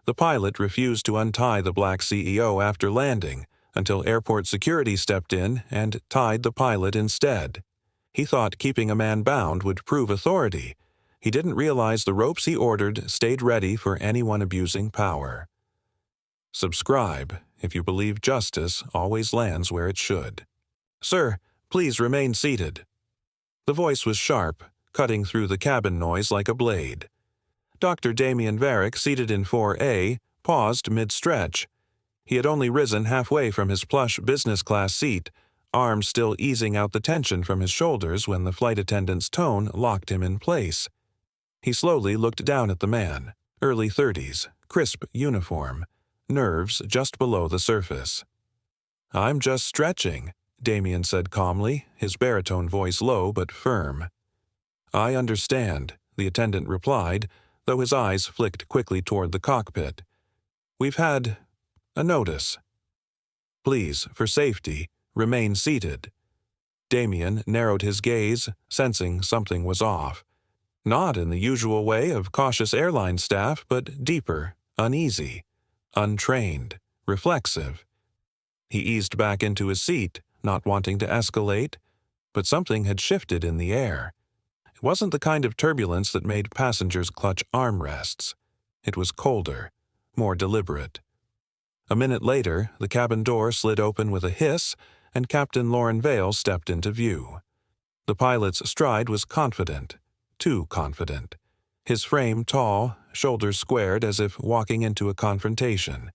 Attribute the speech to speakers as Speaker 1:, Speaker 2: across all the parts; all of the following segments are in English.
Speaker 1: The pilot refused to untie the black CEO after landing until airport security stepped in and tied the pilot instead. He thought keeping a man bound would prove authority. He didn't realize the ropes he ordered stayed ready for anyone abusing power. Subscribe if you believe justice always lands where it should. Sir, please remain seated. The voice was sharp, cutting through the cabin noise like a blade. Dr. Damien Varick, seated in 4A, paused mid-stretch. He had only risen halfway from his plush business-class seat, arms still easing out the tension from his shoulders when the flight attendant's tone locked him in place. He slowly looked down at the man, early 30s, crisp uniform, nerves just below the surface. "I'm just stretching," Damien said calmly, his baritone voice low but firm. "I understand," the attendant replied, though his eyes flicked quickly toward the cockpit. "We've had a notice. Please, for safety, remain seated." Damien narrowed his gaze, sensing something was off. Not in the usual way of cautious airline staff, but deeper, uneasy, untrained, reflexive. He eased back into his seat, not wanting to escalate, but something had shifted in the air. It wasn't the kind of turbulence that made passengers clutch armrests. It was colder, more deliberate. A minute later, the cabin door slid open with a hiss, and Captain Lauren Vale stepped into view. The pilot's stride was confident, too confident. His frame tall, shoulders squared as if walking into a confrontation.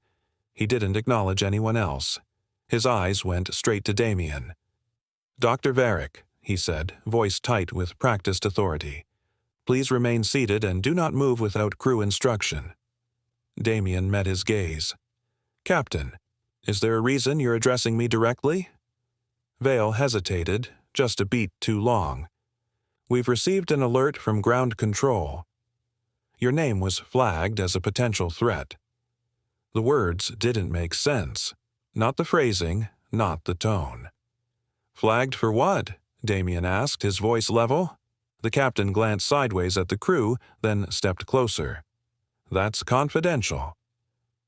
Speaker 1: He didn't acknowledge anyone else. His eyes went straight to Damien. "Dr. Varick," he said, voice tight with practiced authority. "Please remain seated and do not move without crew instruction." Damien met his gaze. "Captain, is there a reason you're addressing me directly?" Vale hesitated, just a beat too long. "We've received an alert from ground control. Your name was flagged as a potential threat." The words didn't make sense. Not the phrasing, not the tone. "Flagged for what?" Damien asked, his voice level. The captain glanced sideways at the crew, then stepped closer. "That's confidential.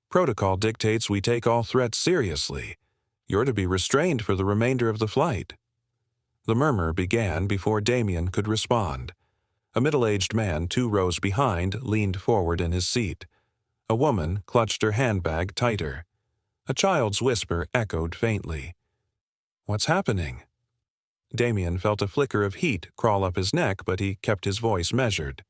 Speaker 1: Protocol dictates we take all threats seriously. You're to be restrained for the remainder of the flight." The murmur began before Damien could respond. A middle-aged man 2 rows behind leaned forward in his seat. A woman clutched her handbag tighter. A child's whisper echoed faintly. "What's happening?" Damien felt a flicker of heat crawl up his neck, but he kept his voice measured.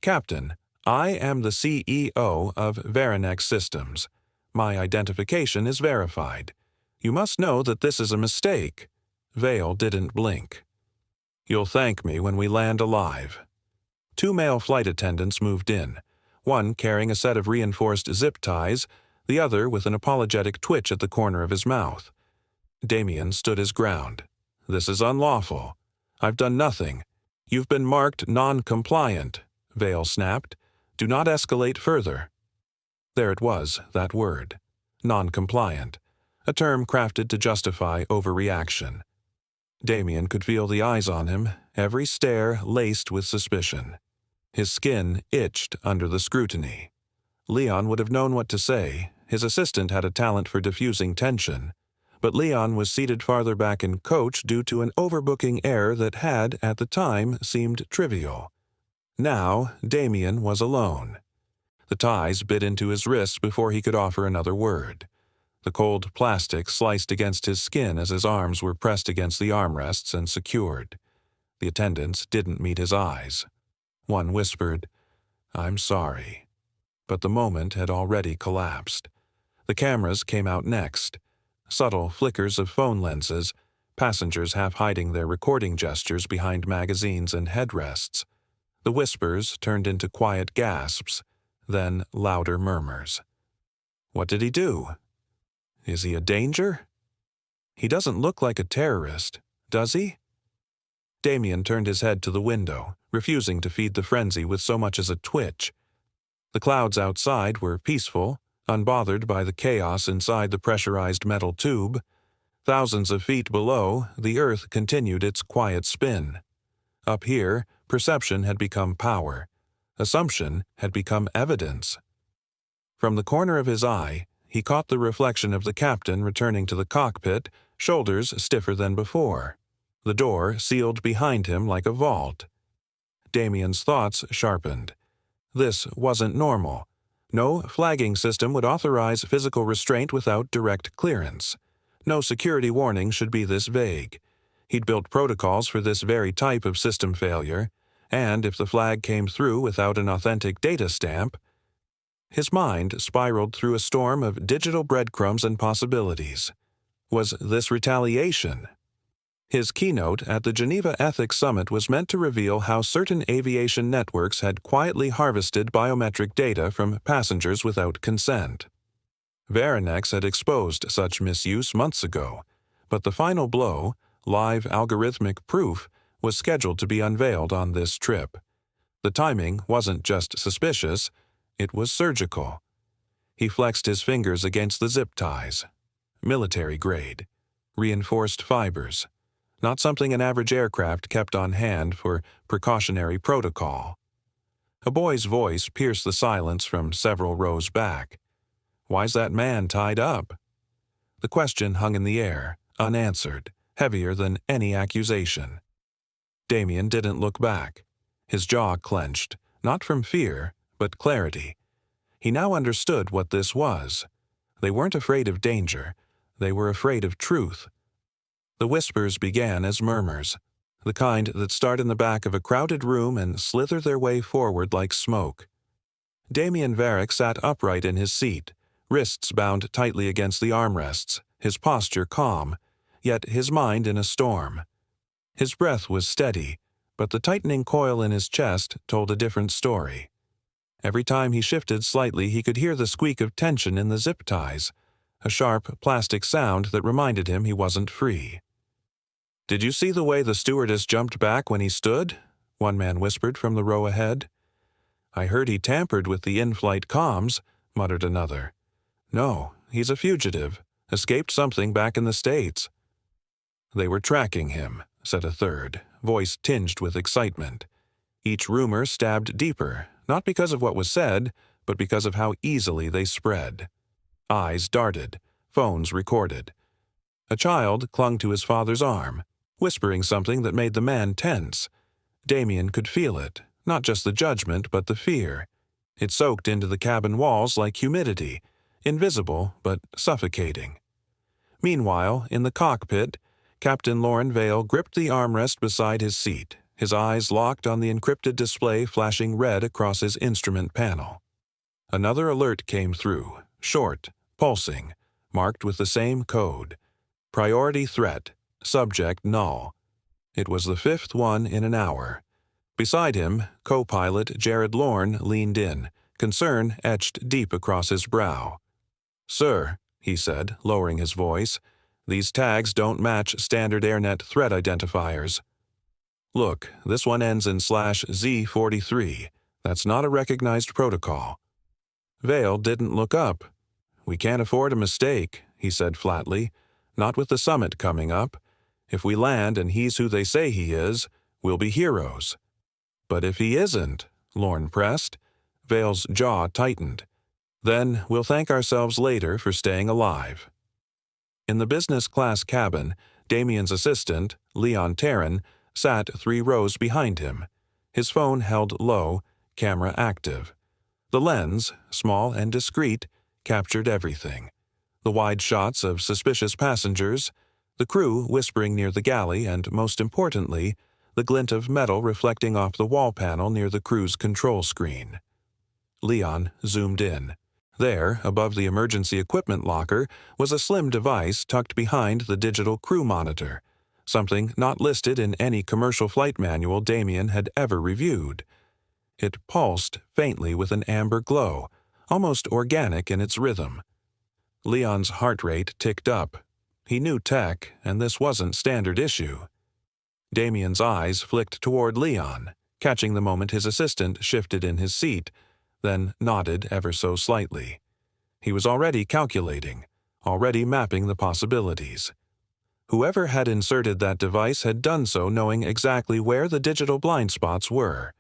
Speaker 1: "Captain, I am the CEO of Verinex Systems. My identification is verified. You must know that this is a mistake." Vale didn't blink. "You'll thank me when we land alive." 2 male flight attendants moved in, one carrying a set of reinforced zip ties, the other with an apologetic twitch at the corner of his mouth. Damien stood his ground. "This is unlawful. I've done nothing. You've been marked non-compliant," Vale snapped. "Do not escalate further." There it was, that word. Non-compliant. A term crafted to justify overreaction. Damien could feel the eyes on him, every stare laced with suspicion. His skin itched under the scrutiny. Leon would have known what to say. His assistant had a talent for diffusing tension. But Leon was seated farther back in coach due to an overbooking error that had, at the time, seemed trivial. Now, Damien was alone. The ties bit into his wrists before he could offer another word. The cold plastic sliced against his skin as his arms were pressed against the armrests and secured. The attendants didn't meet his eyes. One whispered, "I'm sorry." But the moment had already collapsed. The cameras came out next. Subtle flickers of phone lenses, passengers half hiding their recording gestures behind magazines and headrests. The whispers turned into quiet gasps, then louder murmurs. What did he do? Is he a danger? He doesn't look like a terrorist, does he? Damien turned his head to the window, refusing to feed the frenzy with so much as a twitch. The clouds outside were peaceful, unbothered by the chaos inside the pressurized metal tube. Thousands of feet below, the earth continued its quiet spin. Up here, perception had become power. Assumption had become evidence. From the corner of his eye, he caught the reflection of the captain returning to the cockpit, shoulders stiffer than before. The door sealed behind him like a vault. Damien's thoughts sharpened. This wasn't normal. No flagging system would authorize physical restraint without direct clearance. No security warning should be this vague. He'd built protocols for this very type of system failure, and if the flag came through without an authentic data stamp, his mind spiraled through a storm of digital breadcrumbs and possibilities. Was this retaliation? His keynote at the Geneva Ethics Summit was meant to reveal how certain aviation networks had quietly harvested biometric data from passengers without consent. Verinex had exposed such misuse months ago, but the final blow, live algorithmic proof, was scheduled to be unveiled on this trip. The timing wasn't just suspicious, it was surgical. He flexed his fingers against the zip ties. Military grade. Reinforced fibers. Not something an average aircraft kept on hand for precautionary protocol. A boy's voice pierced the silence from several rows back. "Why's that man tied up?" The question hung in the air, unanswered, heavier than any accusation. Damien didn't look back. His jaw clenched, not from fear, but clarity. He now understood what this was. They weren't afraid of danger. They were afraid of truth. The whispers began as murmurs, the kind that start in the back of a crowded room and slither their way forward like smoke. Damien Varick sat upright in his seat, wrists bound tightly against the armrests, his posture calm, yet his mind in a storm. His breath was steady, but the tightening coil in his chest told a different story. Every time he shifted slightly, he could hear the squeak of tension in the zip ties, a sharp plastic sound that reminded him he wasn't free. "Did you see the way the stewardess jumped back when he stood?" one man whispered from the row ahead. "I heard he tampered with the in-flight comms," muttered another. "No, he's a fugitive, escaped something back in the States." "They were tracking him," said a third, voice tinged with excitement. Each rumor stabbed deeper, not because of what was said, but because of how easily they spread. Eyes darted, phones recorded. A child clung to his father's arm, whispering something that made the man tense. Damien could feel it, not just the judgment, but the fear. It soaked into the cabin walls like humidity, invisible but suffocating. Meanwhile, in the cockpit, Captain Lauren Vale gripped the armrest beside his seat, his eyes locked on the encrypted display flashing red across his instrument panel. Another alert came through, short, pulsing, marked with the same code. Priority threat, subject null. It was the fifth one in an hour. Beside him, co-pilot Jared Lorne leaned in, concern etched deep across his brow. "Sir," he said, lowering his voice, "these tags don't match standard AirNet threat identifiers. Look, this one ends in /Z43. That's not a recognized protocol." Vale didn't look up. "We can't afford a mistake," he said flatly. "Not with the summit coming up. If we land and he's who they say he is, we'll be heroes." "But if he isn't," Lorne pressed. Vale's jaw tightened. "Then we'll thank ourselves later for staying alive." In the business class cabin, Damien's assistant, Leon Terran, sat 3 rows behind him. His phone held low, camera active. The lens, small and discreet, captured everything. The wide shots of suspicious passengers, the crew whispering near the galley, and, most importantly, the glint of metal reflecting off the wall panel near the crew's control screen. Leon zoomed in. There, above the emergency equipment locker, was a slim device tucked behind the digital crew monitor, something not listed in any commercial flight manual Damien had ever reviewed. It pulsed faintly with an amber glow, almost organic in its rhythm. Leon's heart rate ticked up. He knew tech, and this wasn't standard issue. Damien's eyes flicked toward Leon, catching the moment his assistant shifted in his seat, then nodded ever so slightly. He was already calculating, already mapping the possibilities. Whoever had inserted that device had done so knowing exactly where the digital blind spots were.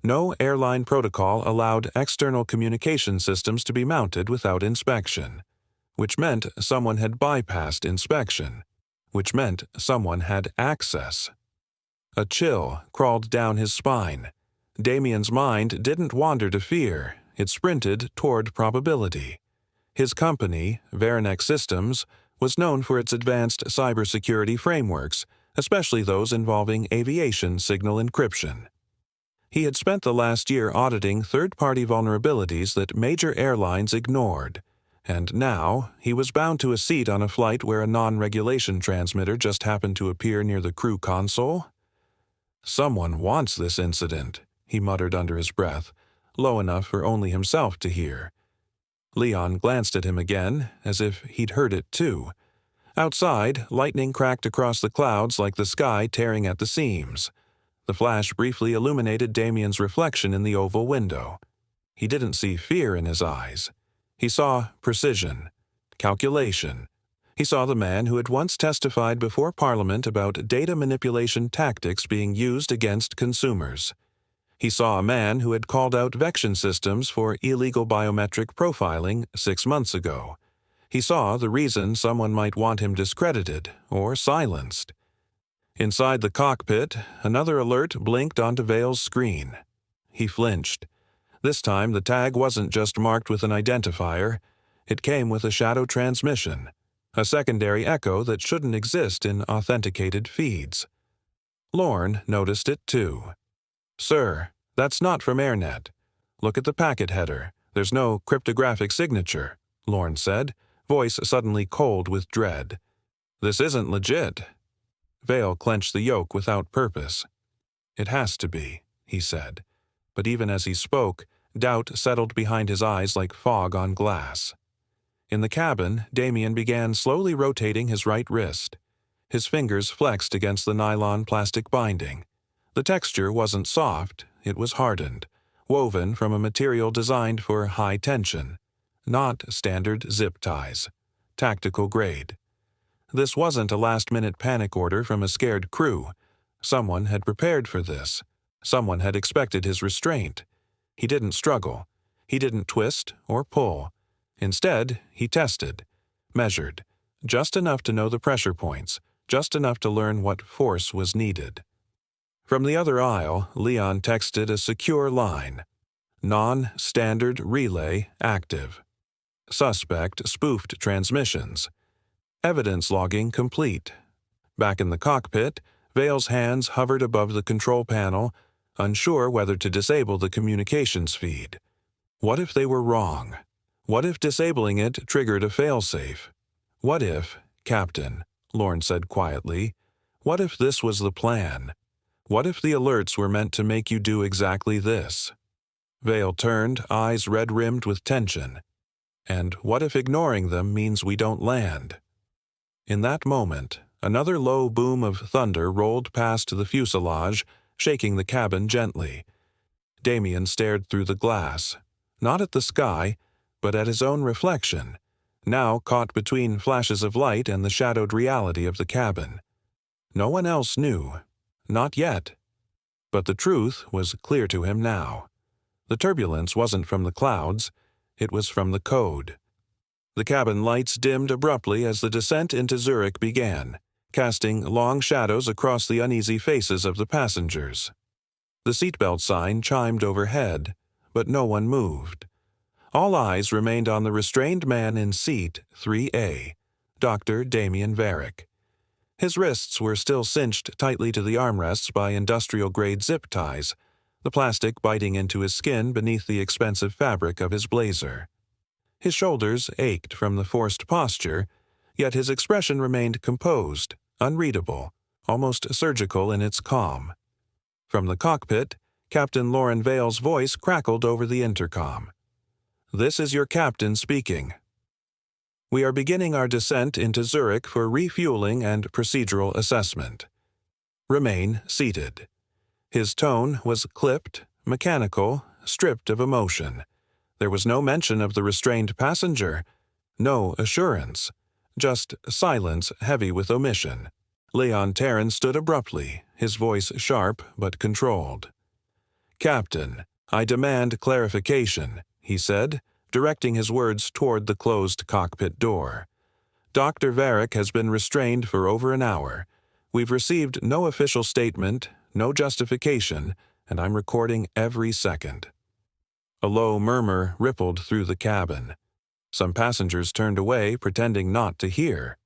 Speaker 1: No airline protocol allowed external communication systems to be mounted without inspection, which meant someone had bypassed inspection, which meant someone had access. A chill crawled down his spine. Damien's mind didn't wander to fear, it sprinted toward probability. His company, Veranex Systems, was known for its advanced cybersecurity frameworks, especially those involving aviation signal encryption. He had spent the last year auditing third-party vulnerabilities that major airlines ignored, and now he was bound to a seat on a flight where a non-regulation transmitter just happened to appear near the crew console. "Someone wants this incident," he muttered under his breath, low enough for only himself to hear. Leon glanced at him again, as if he'd heard it too. Outside, lightning cracked across the clouds like the sky tearing at the seams. The flash briefly illuminated Damien's reflection in the oval window. He didn't see fear in his eyes. He saw precision, calculation. He saw the man who had once testified before Parliament about data manipulation tactics being used against consumers. He saw a man who had called out Vection Systems for illegal biometric profiling 6 months ago. He saw the reason someone might want him discredited or silenced. Inside the cockpit, another alert blinked onto Vale's screen. He flinched. This time the tag wasn't just marked with an identifier. It came with a shadow transmission, a secondary echo that shouldn't exist in authenticated feeds. Lorne noticed it too. "Sir, that's not from AirNet. Look at the packet header. There's no cryptographic signature," Lorne said, voice suddenly cold with dread. "This isn't legit." Vale clenched the yoke without purpose. "It has to be," he said. But even as he spoke, doubt settled behind his eyes like fog on glass. In the cabin, Damien began slowly rotating his right wrist. His fingers flexed against the nylon plastic binding. The texture wasn't soft, it was hardened, woven from a material designed for high tension. Not standard zip ties. Tactical grade. This wasn't a last-minute panic order from a scared crew. Someone had prepared for this. Someone had expected his restraint. He didn't struggle. He didn't twist or pull. Instead, he tested, measured, just enough to know the pressure points, just enough to learn what force was needed. From the other aisle, Leon texted a secure line. Non-standard relay active. Suspect spoofed transmissions. Evidence logging complete. Back in the cockpit, Vale's hands hovered above the control panel, unsure whether to disable the communications feed. What if they were wrong? What if disabling it triggered a failsafe? What if, Captain, Lorne said quietly, what if this was the plan? What if the alerts were meant to make you do exactly this? Vale turned, eyes red-rimmed with tension. And what if ignoring them means we don't land? In that moment, another low boom of thunder rolled past the fuselage, shaking the cabin gently. Damien stared through the glass, not at the sky, but at his own reflection, now caught between flashes of light and the shadowed reality of the cabin. No one else knew. Not yet. But the truth was clear to him now. The turbulence wasn't from the clouds, it was from the code. The cabin lights dimmed abruptly as the descent into Zurich began, casting long shadows across the uneasy faces of the passengers. The seatbelt sign chimed overhead, but no one moved. All eyes remained on the restrained man in seat 3A, Dr. Damien Varick. His wrists were still cinched tightly to the armrests by industrial-grade zip ties, the plastic biting into his skin beneath the expensive fabric of his blazer. His shoulders ached from the forced posture, yet his expression remained composed, unreadable, almost surgical in its calm. From the cockpit, Captain Lauren Vale's voice crackled over the intercom. "This is your captain speaking. We are beginning our descent into Zurich for refueling and procedural assessment. Remain seated." His tone was clipped, mechanical, stripped of emotion. There was no mention of the restrained passenger, no assurance, just silence heavy with omission. Leon Terran stood abruptly, his voice sharp but controlled. "Captain, I demand clarification," he said, directing his words toward the closed cockpit door. "Dr. Varick has been restrained for over an hour. We've received no official statement, no justification, and I'm recording every second." A low murmur rippled through the cabin. Some passengers turned away, pretending not to hear.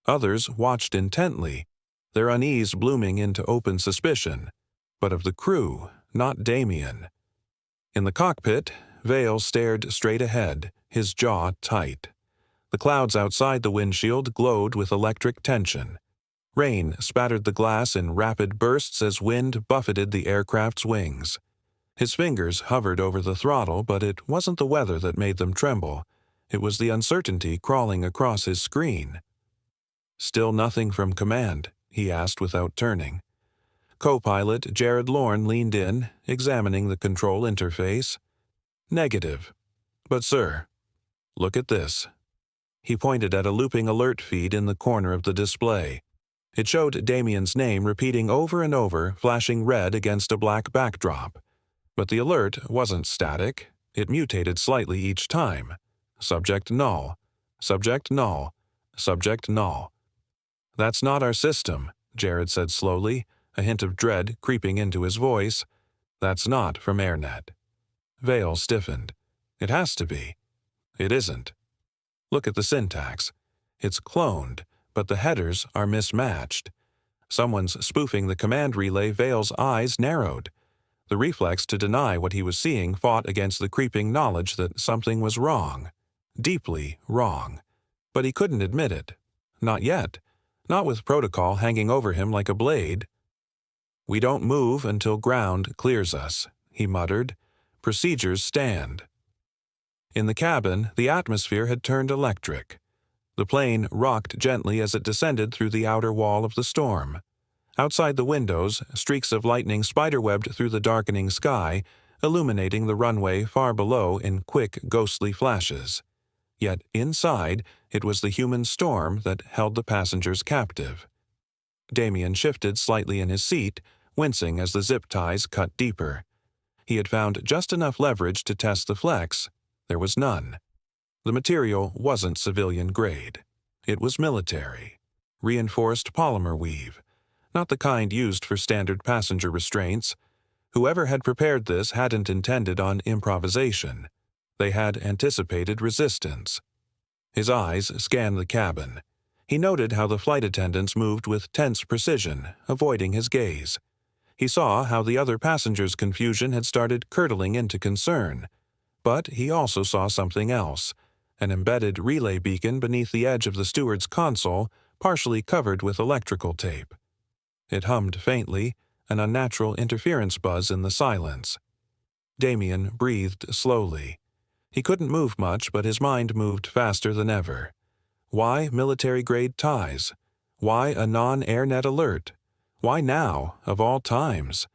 Speaker 1: Others watched intently, their unease blooming into open suspicion, but of the crew, not Damien. In the cockpit, Vale stared straight ahead, his jaw tight. The clouds outside the windshield glowed with electric tension. Rain spattered the glass in rapid bursts as wind buffeted the aircraft's wings. His fingers hovered over the throttle, but it wasn't the weather that made them tremble. It was the uncertainty crawling across his screen. "Still nothing from command?" he asked without turning. Co-pilot Jared Lorne leaned in, examining the control interface. "Negative. But sir, look at this." He pointed at a looping alert feed in the corner of the display. It showed Damien's name repeating over and over, flashing red against a black backdrop. But the alert wasn't static. It mutated slightly each time. Subject null. Subject null. Subject null. "That's not our system," Jared said slowly, a hint of dread creeping into his voice. "That's not from AirNet." Vale stiffened. "It has to be." "It isn't. Look at the syntax. It's cloned, but the headers are mismatched. Someone's spoofing the command relay." Vale's eyes narrowed. The reflex to deny what he was seeing fought against the creeping knowledge that something was wrong. Deeply wrong. But he couldn't admit it. Not yet. Not with protocol hanging over him like a blade. "We don't move until ground clears us," he muttered. "Procedures stand." In the cabin, the atmosphere had turned electric. The plane rocked gently as it descended through the outer wall of the storm. Outside the windows, streaks of lightning spiderwebbed through the darkening sky, illuminating the runway far below in quick, ghostly flashes. Yet inside, it was the human storm that held the passengers captive. Damien shifted slightly in his seat, wincing as the zip ties cut deeper. He had found just enough leverage to test the flex. There was none. The material wasn't civilian grade. It was military. Reinforced polymer weave. Not the kind used for standard passenger restraints. Whoever had prepared this hadn't intended on improvisation. They had anticipated resistance. His eyes scanned the cabin. He noted how the flight attendants moved with tense precision, avoiding his gaze. He saw how the other passengers' confusion had started curdling into concern. But he also saw something else, an embedded relay beacon beneath the edge of the steward's console, partially covered with electrical tape. It hummed faintly, an unnatural interference buzz in the silence. Damien breathed slowly. He couldn't move much, but his mind moved faster than ever. Why military-grade ties? Why a non-AirNet alert? Why now, of all times?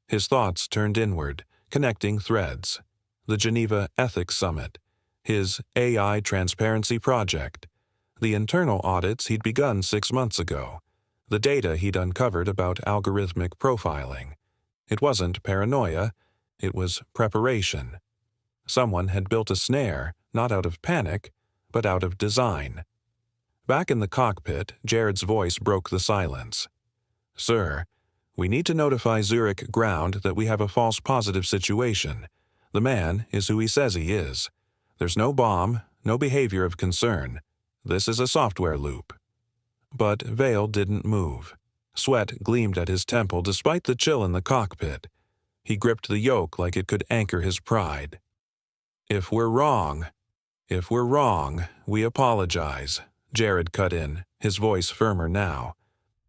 Speaker 1: His thoughts turned inward, connecting threads. The Geneva Ethics Summit. His AI Transparency Project. The internal audits he'd begun 6 months ago. The data he'd uncovered about algorithmic profiling. It wasn't paranoia. It was preparation. Someone had built a snare, not out of panic, but out of design. Back in the cockpit, Jared's voice broke the silence. "Sir, we need to notify Zurich ground that we have a false positive situation. The man is who he says he is. There's no bomb, no behavior of concern. This is a software loop." But Vale didn't move. Sweat gleamed at his temple despite the chill in the cockpit. He gripped the yoke like it could anchor his pride. If we're wrong, we apologize," Jared cut in, his voice firmer now.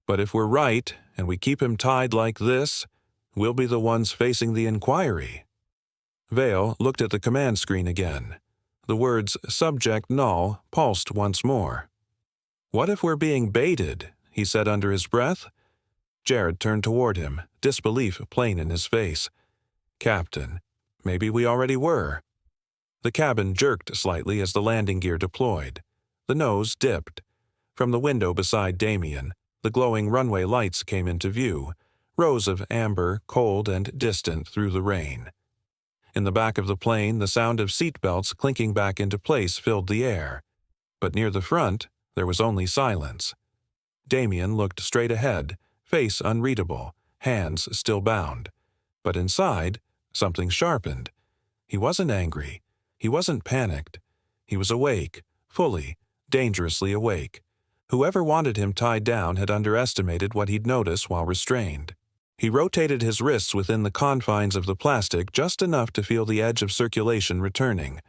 Speaker 1: "But if we're right, and we keep him tied like this, we'll be the ones facing the inquiry." Vale looked at the command screen again. The words "subject null" pulsed once more. "What if we're being baited?" he said under his breath. Jared turned toward him, disbelief plain in his face. "Captain, maybe we already were." The cabin jerked slightly as the landing gear deployed. The nose dipped. From the window beside Damien, the glowing runway lights came into view, rows of amber, cold and distant through the rain. In the back of the plane, the sound of seatbelts clinking back into place filled the air, but near the front, there was only silence. Damien looked straight ahead, face unreadable, hands still bound. But inside, something sharpened. He wasn't angry. He wasn't panicked. He was awake, fully, dangerously awake. Whoever wanted him tied down had underestimated what he'd notice while restrained. He rotated his wrists within the confines of the plastic just enough to feel the edge of circulation returning.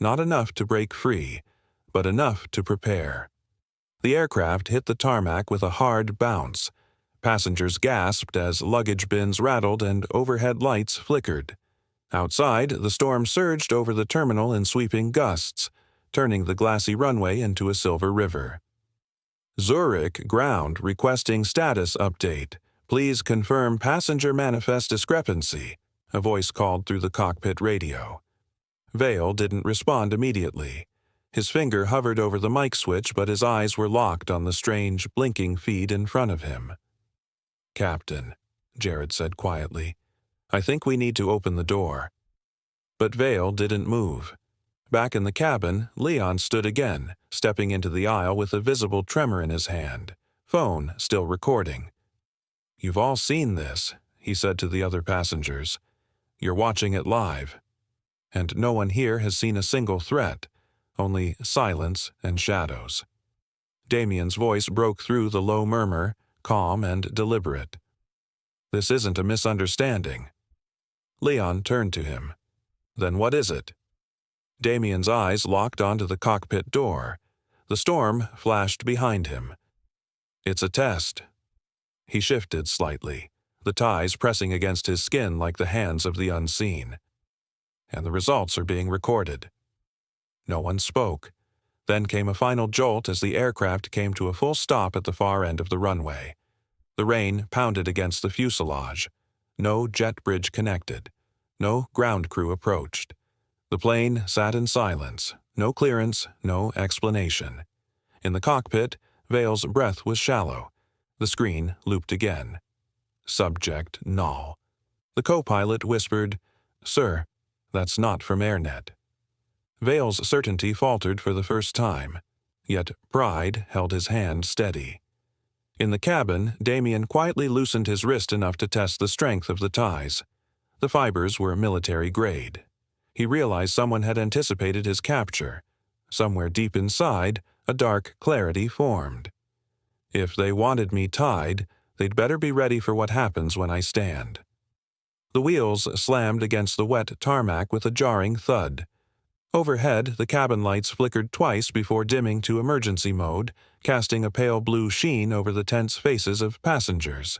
Speaker 1: Not enough to break free, but enough to prepare. The aircraft hit the tarmac with a hard bounce. Passengers gasped as luggage bins rattled and overhead lights flickered. Outside, the storm surged over the terminal in sweeping gusts, turning the glassy runway into a silver river. Zurich ground requesting status update. Please confirm passenger manifest discrepancy, a voice called through the cockpit radio. Vale didn't respond immediately. His finger hovered over the mic switch, but his eyes were locked on the strange, blinking feed in front of him. "Captain," Jared said quietly, "I think we need to open the door." But Vale didn't move. Back in the cabin, Leon stood again, stepping into the aisle with a visible tremor in his hand, phone still recording. "You've all seen this," he said to the other passengers. "You're watching it live. And no one here has seen a single threat, only silence and shadows." Damien's voice broke through the low murmur, calm and deliberate. "This isn't a misunderstanding." Leon turned to him. "Then what is it?" Damien's eyes locked onto the cockpit door. The storm flashed behind him. "It's a test." He shifted slightly, the ties pressing against his skin like the hands of the unseen. "And the results are being recorded." No one spoke. Then came a final jolt as the aircraft came to a full stop at the far end of the runway. The rain pounded against the fuselage. No jet bridge connected. No ground crew approached. The plane sat in silence, no clearance, no explanation. In the cockpit, Vale's breath was shallow. The screen looped again. Subject null. The co-pilot whispered, "Sir, that's not from AirNet." Vale's certainty faltered for the first time, yet pride held his hand steady. In the cabin, Damien quietly loosened his wrist enough to test the strength of the ties. The fibers were military grade. He realized someone had anticipated his capture. Somewhere deep inside, a dark clarity formed. "If they wanted me tied, they'd better be ready for what happens when I stand." The wheels slammed against the wet tarmac with a jarring thud. Overhead, the cabin lights flickered twice before dimming to emergency mode, casting a pale blue sheen over the tense faces of passengers.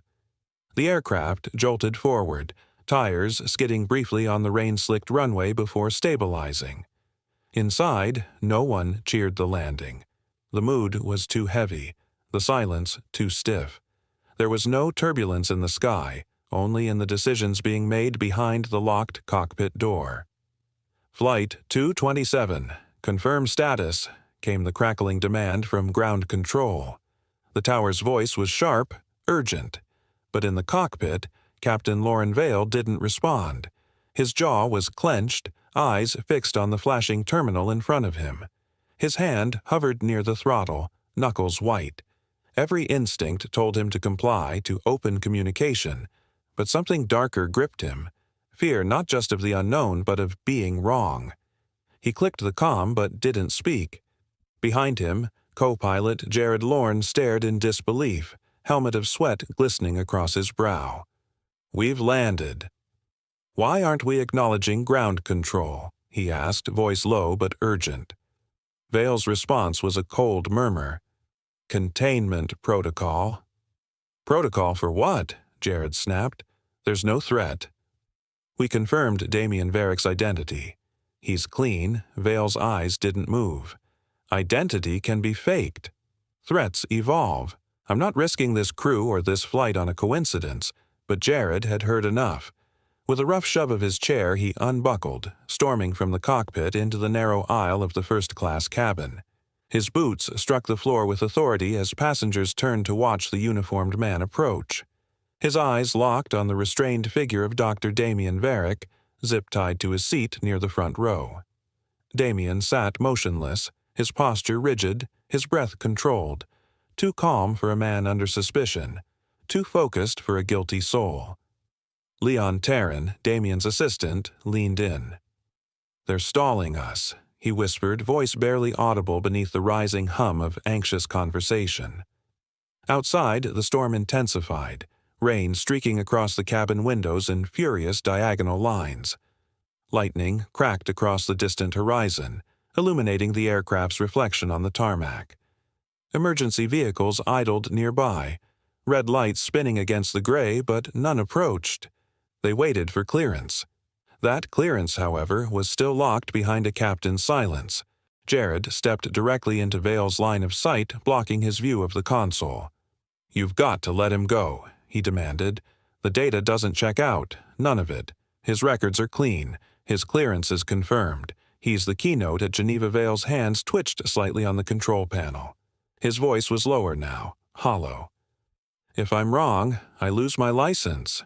Speaker 1: The aircraft jolted forward, tires skidding briefly on the rain-slicked runway before stabilizing. Inside, no one cheered the landing. The mood was too heavy, the silence too stiff. There was no turbulence in the sky, only in the decisions being made behind the locked cockpit door. "Flight 227, confirm status," came the crackling demand from ground control. The tower's voice was sharp, urgent. But in the cockpit, Captain Lauren Vale didn't respond. His jaw was clenched, eyes fixed on the flashing terminal in front of him. His hand hovered near the throttle, knuckles white. Every instinct told him to comply, to open communication, but something darker gripped him. Fear not just of the unknown, but of being wrong. He clicked the comm but didn't speak. Behind him, co-pilot Jared Lorne stared in disbelief, helmet of sweat glistening across his brow. "We've landed." "Why aren't we acknowledging ground control?" he asked, voice low but urgent. Vale's response was a cold murmur. "Containment protocol." "Protocol for what?" Jared snapped. "There's no threat." We confirmed Damien Varick's identity. He's clean. Vale's eyes didn't move. Identity can be faked. Threats evolve. I'm not risking this crew or this flight on a coincidence, but Jared had heard enough. With a rough shove of his chair, he unbuckled, storming from the cockpit into the narrow aisle of the first-class cabin. His boots struck the floor with authority as passengers turned to watch the uniformed man approach. His eyes locked on the restrained figure of Dr. Damien Varick, zip-tied to his seat near the front row. Damien sat motionless, his posture rigid, his breath controlled, too calm for a man under suspicion, too focused for a guilty soul. Leon Tarrin, Damien's assistant, leaned in. "They're stalling us," he whispered, voice barely audible beneath the rising hum of anxious conversation. Outside, the storm intensified, rain streaking across the cabin windows in furious diagonal lines. Lightning cracked across the distant horizon, illuminating the aircraft's reflection on the tarmac. Emergency vehicles idled nearby, red lights spinning against the gray, but none approached. They waited for clearance. That clearance, however, was still locked behind a captain's silence. Jared stepped directly into Vale's line of sight, blocking his view of the console. "You've got to let him go," he demanded. "The data doesn't check out, none of it. His records are clean. His clearance is confirmed. He's the keynote at Geneva." Vale's hands twitched slightly on the control panel. His voice was lower now, hollow. "If I'm wrong, I lose my license.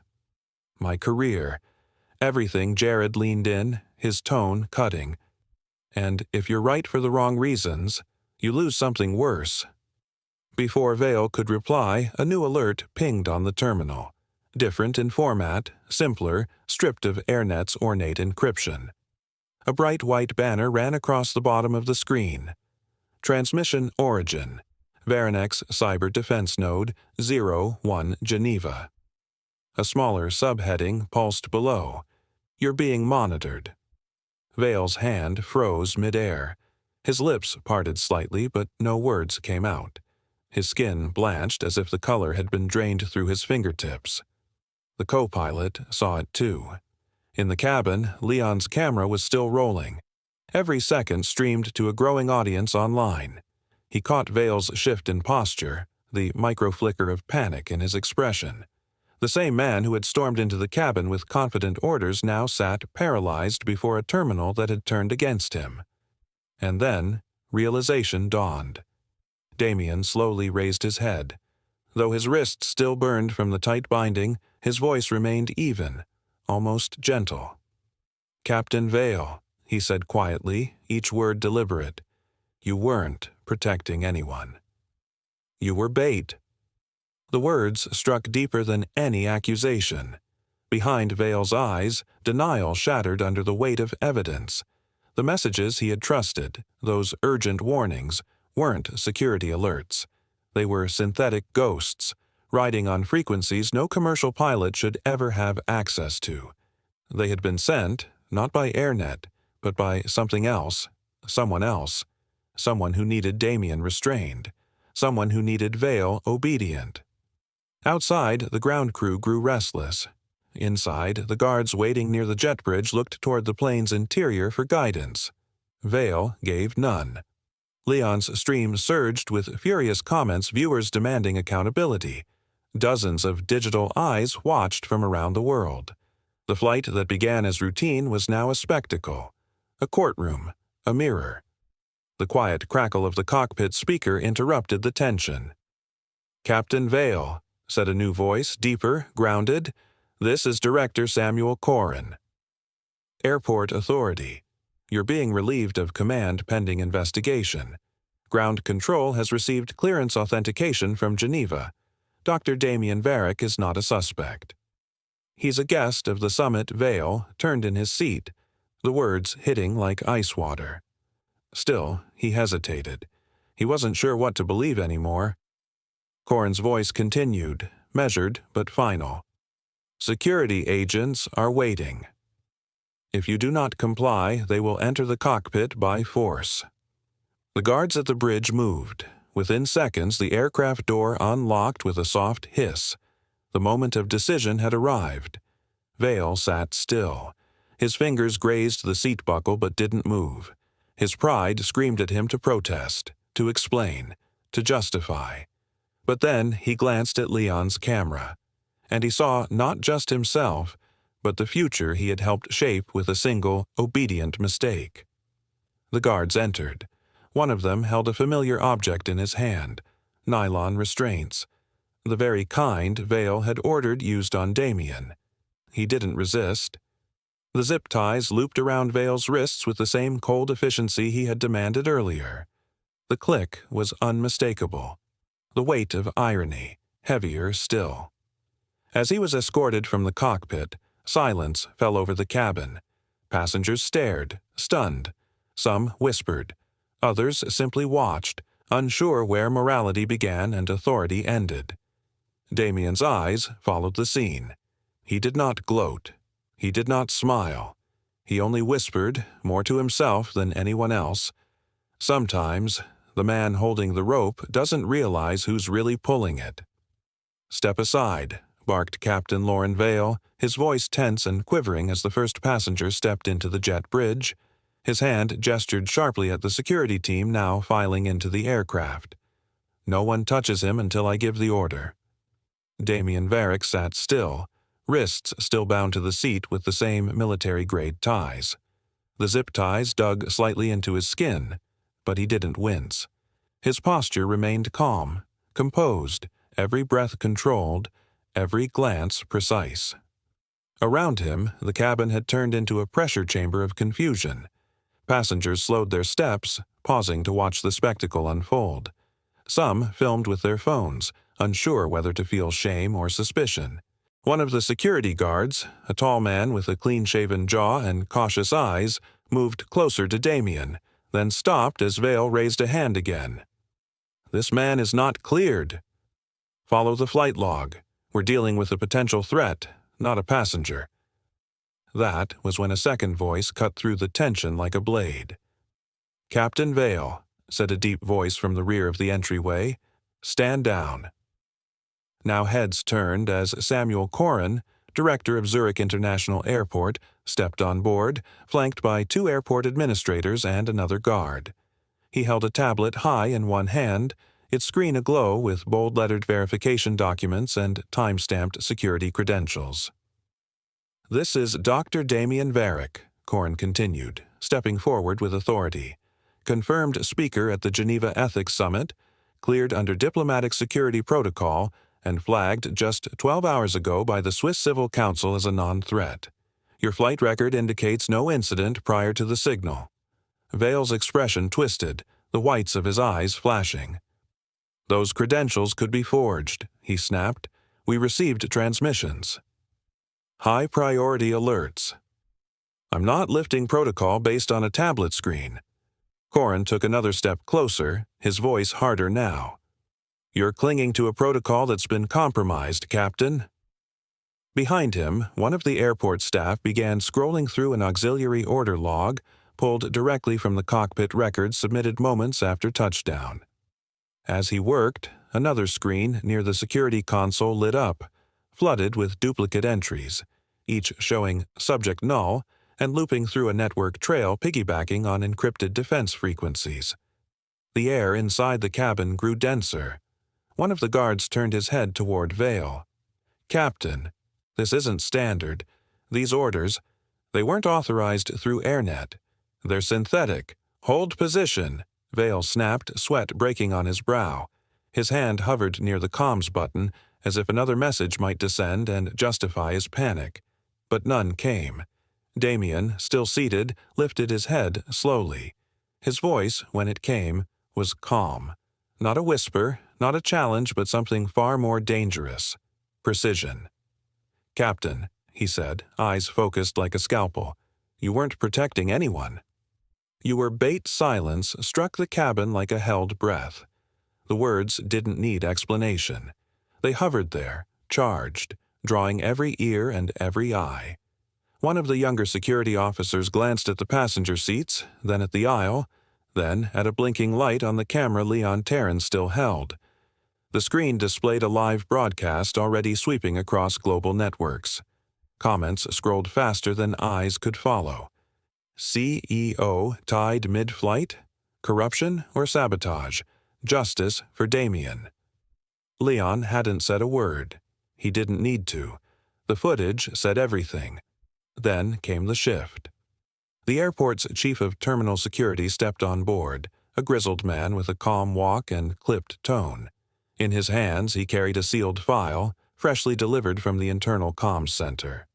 Speaker 1: My career. Everything." Jared leaned in, his tone cutting. "And if you're right for the wrong reasons, you lose something worse." Before Vale could reply, a new alert pinged on the terminal. Different in format, simpler, stripped of AirNet's ornate encryption. A bright white banner ran across the bottom of the screen. Transmission origin. Varanex Cyber Defense Node 01 Geneva. A smaller subheading pulsed below. "You're being monitored." Vale's hand froze midair. His lips parted slightly, but no words came out. His skin blanched as if the color had been drained through his fingertips. The co-pilot saw it too. In the cabin, Leon's camera was still rolling. Every second streamed to a growing audience online. He caught Vale's shift in posture, the micro-flicker of panic in his expression. The same man who had stormed into the cabin with confident orders now sat paralyzed before a terminal that had turned against him. And then, realization dawned. Damien slowly raised his head. Though his wrist still burned from the tight binding, his voice remained even, almost gentle. "Captain Vale," he said quietly, each word deliberate. "You weren't protecting anyone. You were bait." The words struck deeper than any accusation. Behind Vale's eyes, denial shattered under the weight of evidence. The messages he had trusted, those urgent warnings, weren't security alerts. They were synthetic ghosts, riding on frequencies no commercial pilot should ever have access to. They had been sent, not by AirNet, but by something else, someone who needed Damien restrained, someone who needed Vale obedient. Outside, the ground crew grew restless. Inside, the guards waiting near the jet bridge looked toward the plane's interior for guidance. Vale gave none. Leon's stream surged with furious comments, viewers demanding accountability. Dozens of digital eyes watched from around the world. The flight that began as routine was now a spectacle. A courtroom, a mirror. The quiet crackle of the cockpit speaker interrupted the tension. "Captain Vale," said a new voice, deeper, grounded. "This is Director Samuel Corrin." "Airport Authority. You're being relieved of command pending investigation. Ground Control has received clearance authentication from Geneva. Dr. Damien Varick is not a suspect." "He's a guest of the summit." Vale turned in his seat, the words hitting like ice water. Still, he hesitated. He wasn't sure what to believe anymore. Corrin's voice continued, measured but final. "Security agents are waiting. If you do not comply, they will enter the cockpit by force." The guards at the bridge moved. Within seconds, the aircraft door unlocked with a soft hiss. The moment of decision had arrived. Vale sat still. His fingers grazed the seat buckle but didn't move. His pride screamed at him to protest, to explain, to justify. But then he glanced at Leon's camera, and he saw not just himself, but the future he had helped shape with a single, obedient mistake. The guards entered. One of them held a familiar object in his hand, nylon restraints. The very kind Vale had ordered used on Damien. He didn't resist. The zip ties looped around Vale's wrists with the same cold efficiency he had demanded earlier. The click was unmistakable. The weight of irony, heavier still. As he was escorted from the cockpit, silence fell over the cabin. Passengers stared, stunned. Some whispered. Others simply watched, unsure where morality began and authority ended. Damien's eyes followed the scene. He did not gloat. He did not smile. He only whispered, more to himself than anyone else. Sometimes, the man holding the rope doesn't realize who's really pulling it. "Step aside," barked Captain Loren Vale, his voice tense and quivering as the first passenger stepped into the jet bridge. His hand gestured sharply at the security team now filing into the aircraft. "No one touches him until I give the order." Damien Varick sat still, wrists still bound to the seat with the same military-grade ties. The zip ties dug slightly into his skin, but he didn't wince. His posture remained calm, composed, every breath controlled, every glance precise. Around him, the cabin had turned into a pressure chamber of confusion. Passengers slowed their steps, pausing to watch the spectacle unfold. Some filmed with their phones, unsure whether to feel shame or suspicion. One of the security guards, a tall man with a clean-shaven jaw and cautious eyes, moved closer to Damien, then stopped as Vale raised a hand again. "This man is not cleared." "Follow the flight log. We're dealing with a potential threat, not a passenger." That was when a second voice cut through the tension like a blade. "Captain Vale," said a deep voice from the rear of the entryway, "stand down." Now heads turned as Samuel Corrin, director of Zurich International Airport, stepped on board, flanked by 2 airport administrators and another guard. He held a tablet high in one hand, its screen aglow with bold-lettered verification documents and time-stamped security credentials. "This is Dr. Damien Varick," Corrin continued, stepping forward with authority. "Confirmed speaker at the Geneva Ethics Summit, cleared under diplomatic security protocol, and flagged just 12 hours ago by the Swiss Civil Council as a non-threat. Your flight record indicates no incident prior to the signal." Vale's expression twisted, the whites of his eyes flashing. "Those credentials could be forged," he snapped. "We received transmissions." "High-priority alerts." "I'm not lifting protocol based on a tablet screen." Corrin took another step closer, his voice harder now. "You're clinging to a protocol that's been compromised, Captain." Behind him, one of the airport staff began scrolling through an auxiliary order log, pulled directly from the cockpit records submitted moments after touchdown. As he worked, another screen near the security console lit up, flooded with duplicate entries, each showing subject null and looping through a network trail piggybacking on encrypted defense frequencies. The air inside the cabin grew denser. One of the guards turned his head toward Vale. "Captain, this isn't standard. These orders, they weren't authorized through AirNet. They're synthetic. Hold position," Vale snapped, sweat breaking on his brow. His hand hovered near the comms button, as if another message might descend and justify his panic. But none came. Damien, still seated, lifted his head slowly. His voice, when it came, was calm. Not a whisper, not a challenge, but something far more dangerous. Precision. "Captain," he said, eyes focused like a scalpel, "you weren't protecting anyone." Your bait silence struck the cabin like a held breath. The words didn't need explanation. They hovered there, charged, drawing every ear and every eye. One of the younger security officers glanced at the passenger seats, then at the aisle, then at a blinking light on the camera Leon Terran still held. The screen displayed a live broadcast already sweeping across global networks. Comments scrolled faster than eyes could follow. CEO tied mid-flight? Corruption or sabotage? Justice for Damien. Leon hadn't said a word. He didn't need to. The footage said everything. Then came the shift. The airport's chief of terminal security stepped on board, a grizzled man with a calm walk and clipped tone. In his hands, he carried a sealed file, freshly delivered from the internal comms center.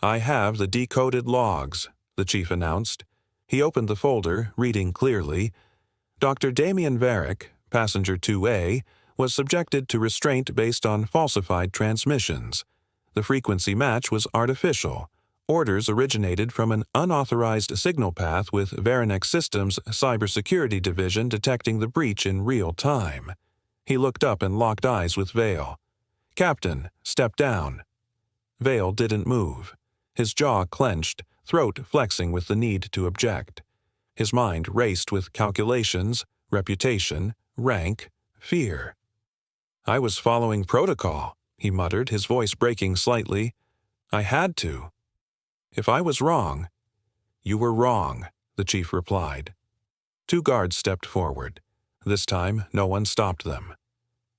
Speaker 1: "I have the decoded logs," the chief announced. He opened the folder, reading clearly. Dr. Damien Varick, passenger 2A, was subjected to restraint based on falsified transmissions. The frequency match was artificial. Orders originated from an unauthorized signal path with Verinex Systems' cybersecurity division detecting the breach in real time. He looked up and locked eyes with Vale. "Captain, step down." Vale didn't move. His jaw clenched, throat flexing with the need to object. His mind raced with calculations, reputation, rank, fear. "I was following protocol," he muttered, his voice breaking slightly. "I had to. If I was wrong—" "You were wrong," the chief replied. Two guards stepped forward. This time, no one stopped them.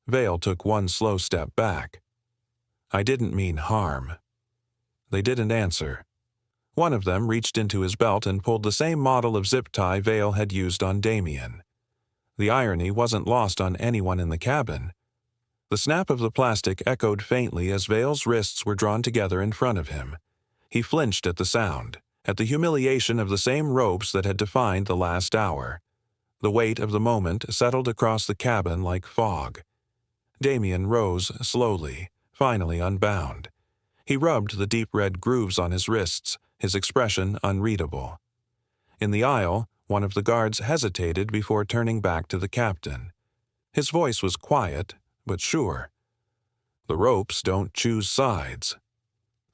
Speaker 1: Vale took one slow step back. "I didn't mean harm." They didn't answer. One of them reached into his belt and pulled the same model of zip tie Vale had used on Damien. The irony wasn't lost on anyone in the cabin. The snap of the plastic echoed faintly as Vale's wrists were drawn together in front of him. He flinched at the sound, at the humiliation of the same ropes that had defined the last hour. The weight of the moment settled across the cabin like fog. Damien rose slowly, finally unbound. He rubbed the deep red grooves on his wrists, his expression unreadable. In the aisle, one of the guards hesitated before turning back to the captain. His voice was quiet, but sure. "The ropes don't choose sides.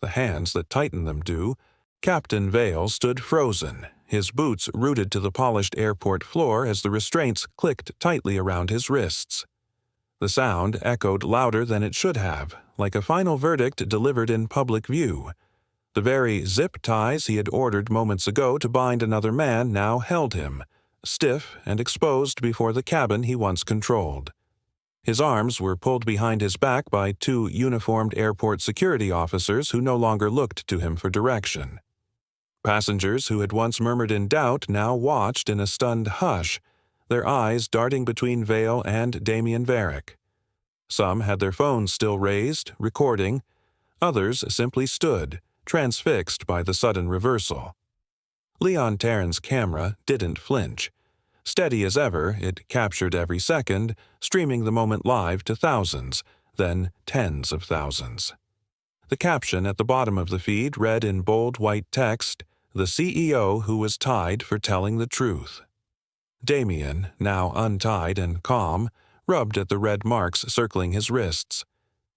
Speaker 1: The hands that tighten them do." Captain Vale stood frozen, his boots rooted to the polished airport floor as the restraints clicked tightly around his wrists. The sound echoed louder than it should have, like a final verdict delivered in public view. The very zip ties he had ordered moments ago to bind another man now held him, stiff and exposed before the cabin he once controlled. His arms were pulled behind his back by two uniformed airport security officers who no longer looked to him for direction. Passengers who had once murmured in doubt now watched in a stunned hush, their eyes darting between Vale and Damien Varick. Some had their phones still raised, recording. Others simply stood, transfixed by the sudden reversal. Leon Tarrin's camera didn't flinch. Steady as ever, it captured every second, streaming the moment live to thousands, then tens of thousands. The caption at the bottom of the feed read in bold white text, "The CEO who was tied for telling the truth." Damien, now untied and calm, rubbed at the red marks circling his wrists.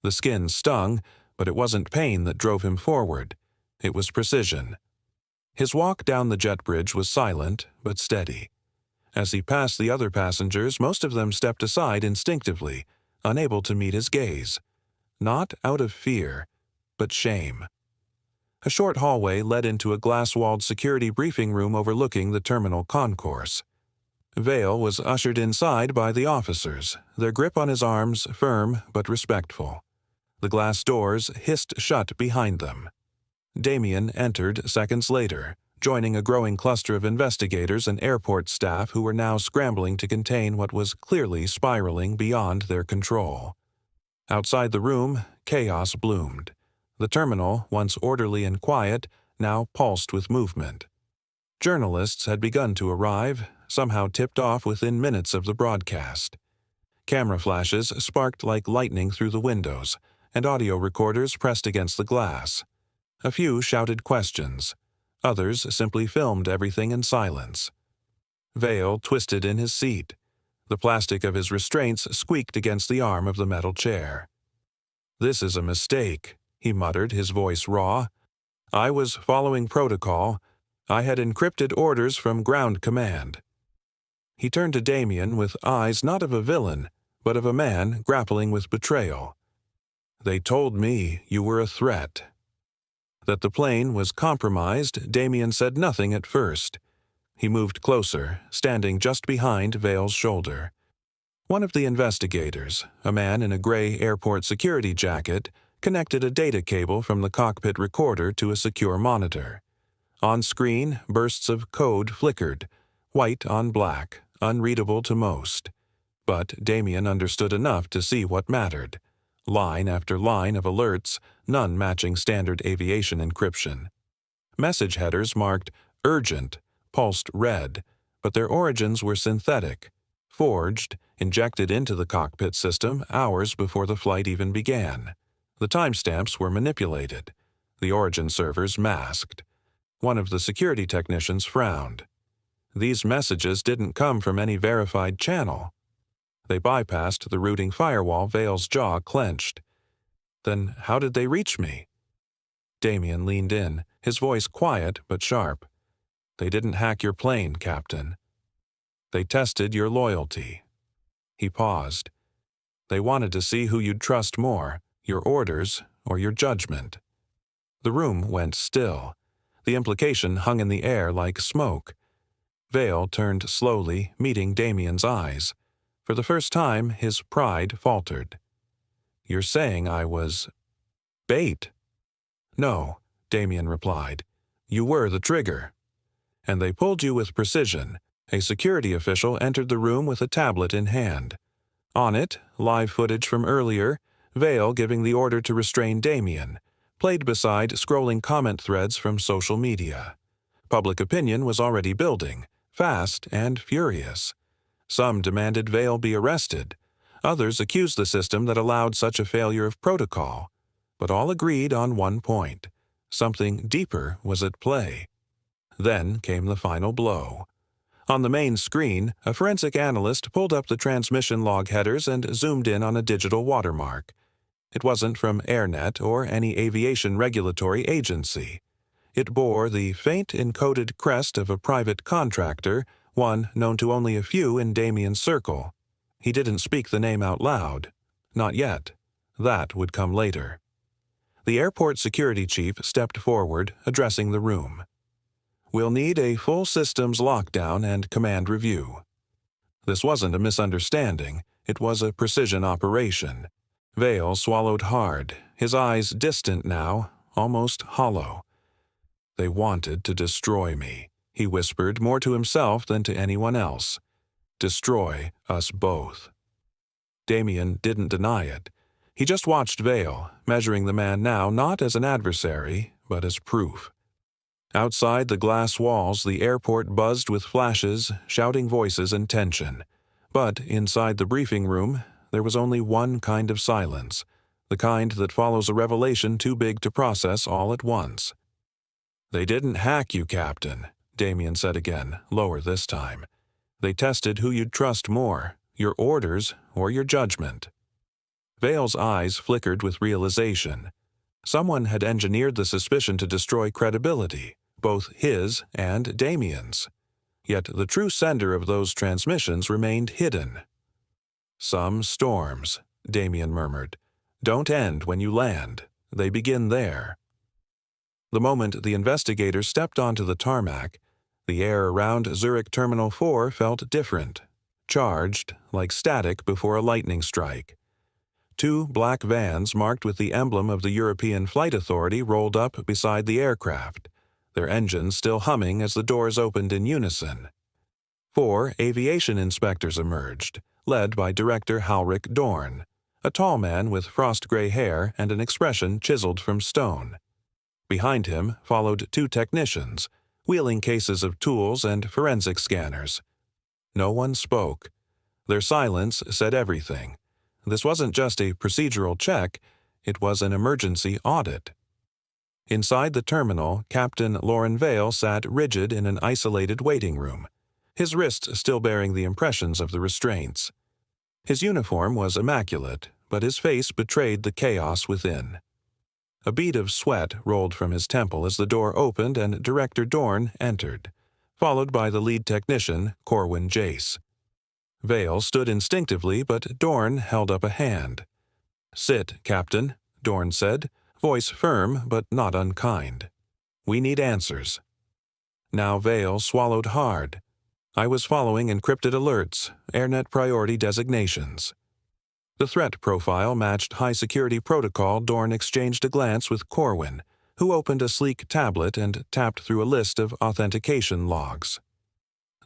Speaker 1: The skin stung, but it wasn't pain that drove him forward. It was precision. His walk down the jet bridge was silent, but steady. As he passed the other passengers, most of them stepped aside instinctively, unable to meet his gaze. Not out of fear, but shame. A short hallway led into a glass-walled security briefing room overlooking the terminal concourse. Vale was ushered inside by the officers, their grip on his arms firm but respectful. The glass doors hissed shut behind them. Damien entered seconds later, joining a growing cluster of investigators and airport staff who were now scrambling to contain what was clearly spiraling beyond their control. Outside the room, chaos bloomed. The terminal, once orderly and quiet, now pulsed with movement. Journalists had begun to arrive, somehow tipped off within minutes of the broadcast. Camera flashes sparked like lightning through the windows, and audio recorders pressed against the glass. A few shouted questions. Others simply filmed everything in silence. Vale twisted in his seat. The plastic of his restraints squeaked against the arm of the metal chair. "This is a mistake," he muttered, his voice raw. "I was following protocol. I had encrypted orders from ground command." He turned to Damien with eyes not of a villain, but of a man grappling with betrayal. "They told me you were a threat." That the plane was compromised, Damien said nothing at first. He moved closer, standing just behind Vale's shoulder. One of the investigators, a man in a gray airport security jacket, connected a data cable from the cockpit recorder to a secure monitor. On screen, bursts of code flickered, white on black, unreadable to most. But Damien understood enough to see what mattered. Line after line of alerts, none matching standard aviation encryption. Message headers marked urgent, pulsed red, but their origins were synthetic, forged, injected into the cockpit system hours before the flight even began. The timestamps were manipulated, the origin servers masked. One of the security technicians frowned. These messages didn't come from any verified channel. They bypassed the routing firewall. Vale's jaw clenched. Then how did they reach me? Damien leaned in, his voice quiet but sharp. They didn't hack your plane, Captain. They tested your loyalty. He paused. They wanted to see who you'd trust more, your orders or your judgment. The room went still. The implication hung in the air like smoke. Vale turned slowly, meeting Damien's eyes. For the first time, his pride faltered. You're saying I was bait? No, Damien replied. You were the trigger. And they pulled you with precision. A security official entered the room with a tablet in hand. On it, live footage from earlier, Vale giving the order to restrain Damien, played beside scrolling comment threads from social media. Public opinion was already building, fast and furious. Some demanded Vale be arrested. Others accused the system that allowed such a failure of protocol. But all agreed on one point. Something deeper was at play. Then came the final blow. On the main screen, a forensic analyst pulled up the transmission log headers and zoomed in on a digital watermark. It wasn't from AirNet or any aviation regulatory agency. It bore the faint encoded crest of a private contractor, one known to only a few in Damien's circle. He didn't speak the name out loud. Not yet. That would come later. The airport security chief stepped forward, addressing the room. We'll need a full systems lockdown and command review. This wasn't a misunderstanding. It was a precision operation. Vale swallowed hard, his eyes distant now, almost hollow. They wanted to destroy me, he whispered more to himself than to anyone else. Destroy us both. Damien didn't deny it. He just watched Vale, measuring the man now not as an adversary, but as proof. Outside the glass walls, the airport buzzed with flashes, shouting voices, and tension. But inside the briefing room, there was only one kind of silence, the kind that follows a revelation too big to process all at once. They didn't hack you, Captain, Damien said again, lower this time. They tested who you'd trust more, your orders or your judgment. Vale's eyes flickered with realization. Someone had engineered the suspicion to destroy credibility, both his and Damien's. Yet the true sender of those transmissions remained hidden. Some storms, Damien murmured, don't end when you land. They begin there. The moment the investigators stepped onto the tarmac, the air around Zurich Terminal 4 felt different, charged, like static before a lightning strike. Two black vans marked with the emblem of the European Flight Authority rolled up beside the aircraft, their engines still humming as the doors opened in unison. 4 aviation inspectors emerged, led by Director Halric Dorn, a tall man with frost-gray hair and an expression chiseled from stone. Behind him followed 2 technicians, wheeling cases of tools and forensic scanners. No one spoke. Their silence said everything. This wasn't just a procedural check, it was an emergency audit. Inside the terminal, Captain Lauren Vale sat rigid in an isolated waiting room, his wrists still bearing the impressions of the restraints. His uniform was immaculate, but his face betrayed the chaos within. A bead of sweat rolled from his temple as the door opened and Director Dorn entered, followed by the lead technician, Corwin Jace. Vale stood instinctively, but Dorn held up a hand. "Sit, Captain," Dorn said, voice firm but not unkind. "We need answers." Now Vale swallowed hard. "I was following encrypted alerts, AirNet priority designations." The threat profile matched high-security protocol. Dorn exchanged a glance with Corwin, who opened a sleek tablet and tapped through a list of authentication logs.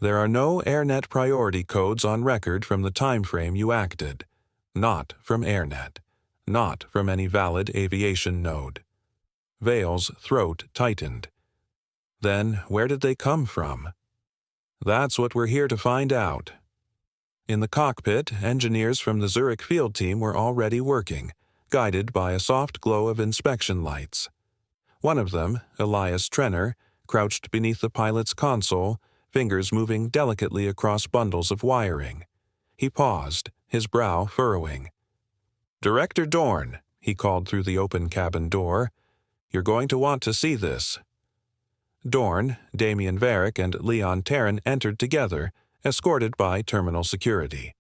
Speaker 1: There are no AirNet priority codes on record from the time frame you acted. Not from AirNet. Not from any valid aviation node. Vale's throat tightened. Then where did they come from? That's what we're here to find out. In the cockpit, engineers from the Zurich field team were already working, guided by a soft glow of inspection lights. One of them, Elias Trenner, crouched beneath the pilot's console, fingers moving delicately across bundles of wiring. He paused, his brow furrowing. "Director Dorn," he called through the open cabin door, "you're going to want to see this." Dorn, Damian Varick, and Leon Terran entered together, escorted by terminal security.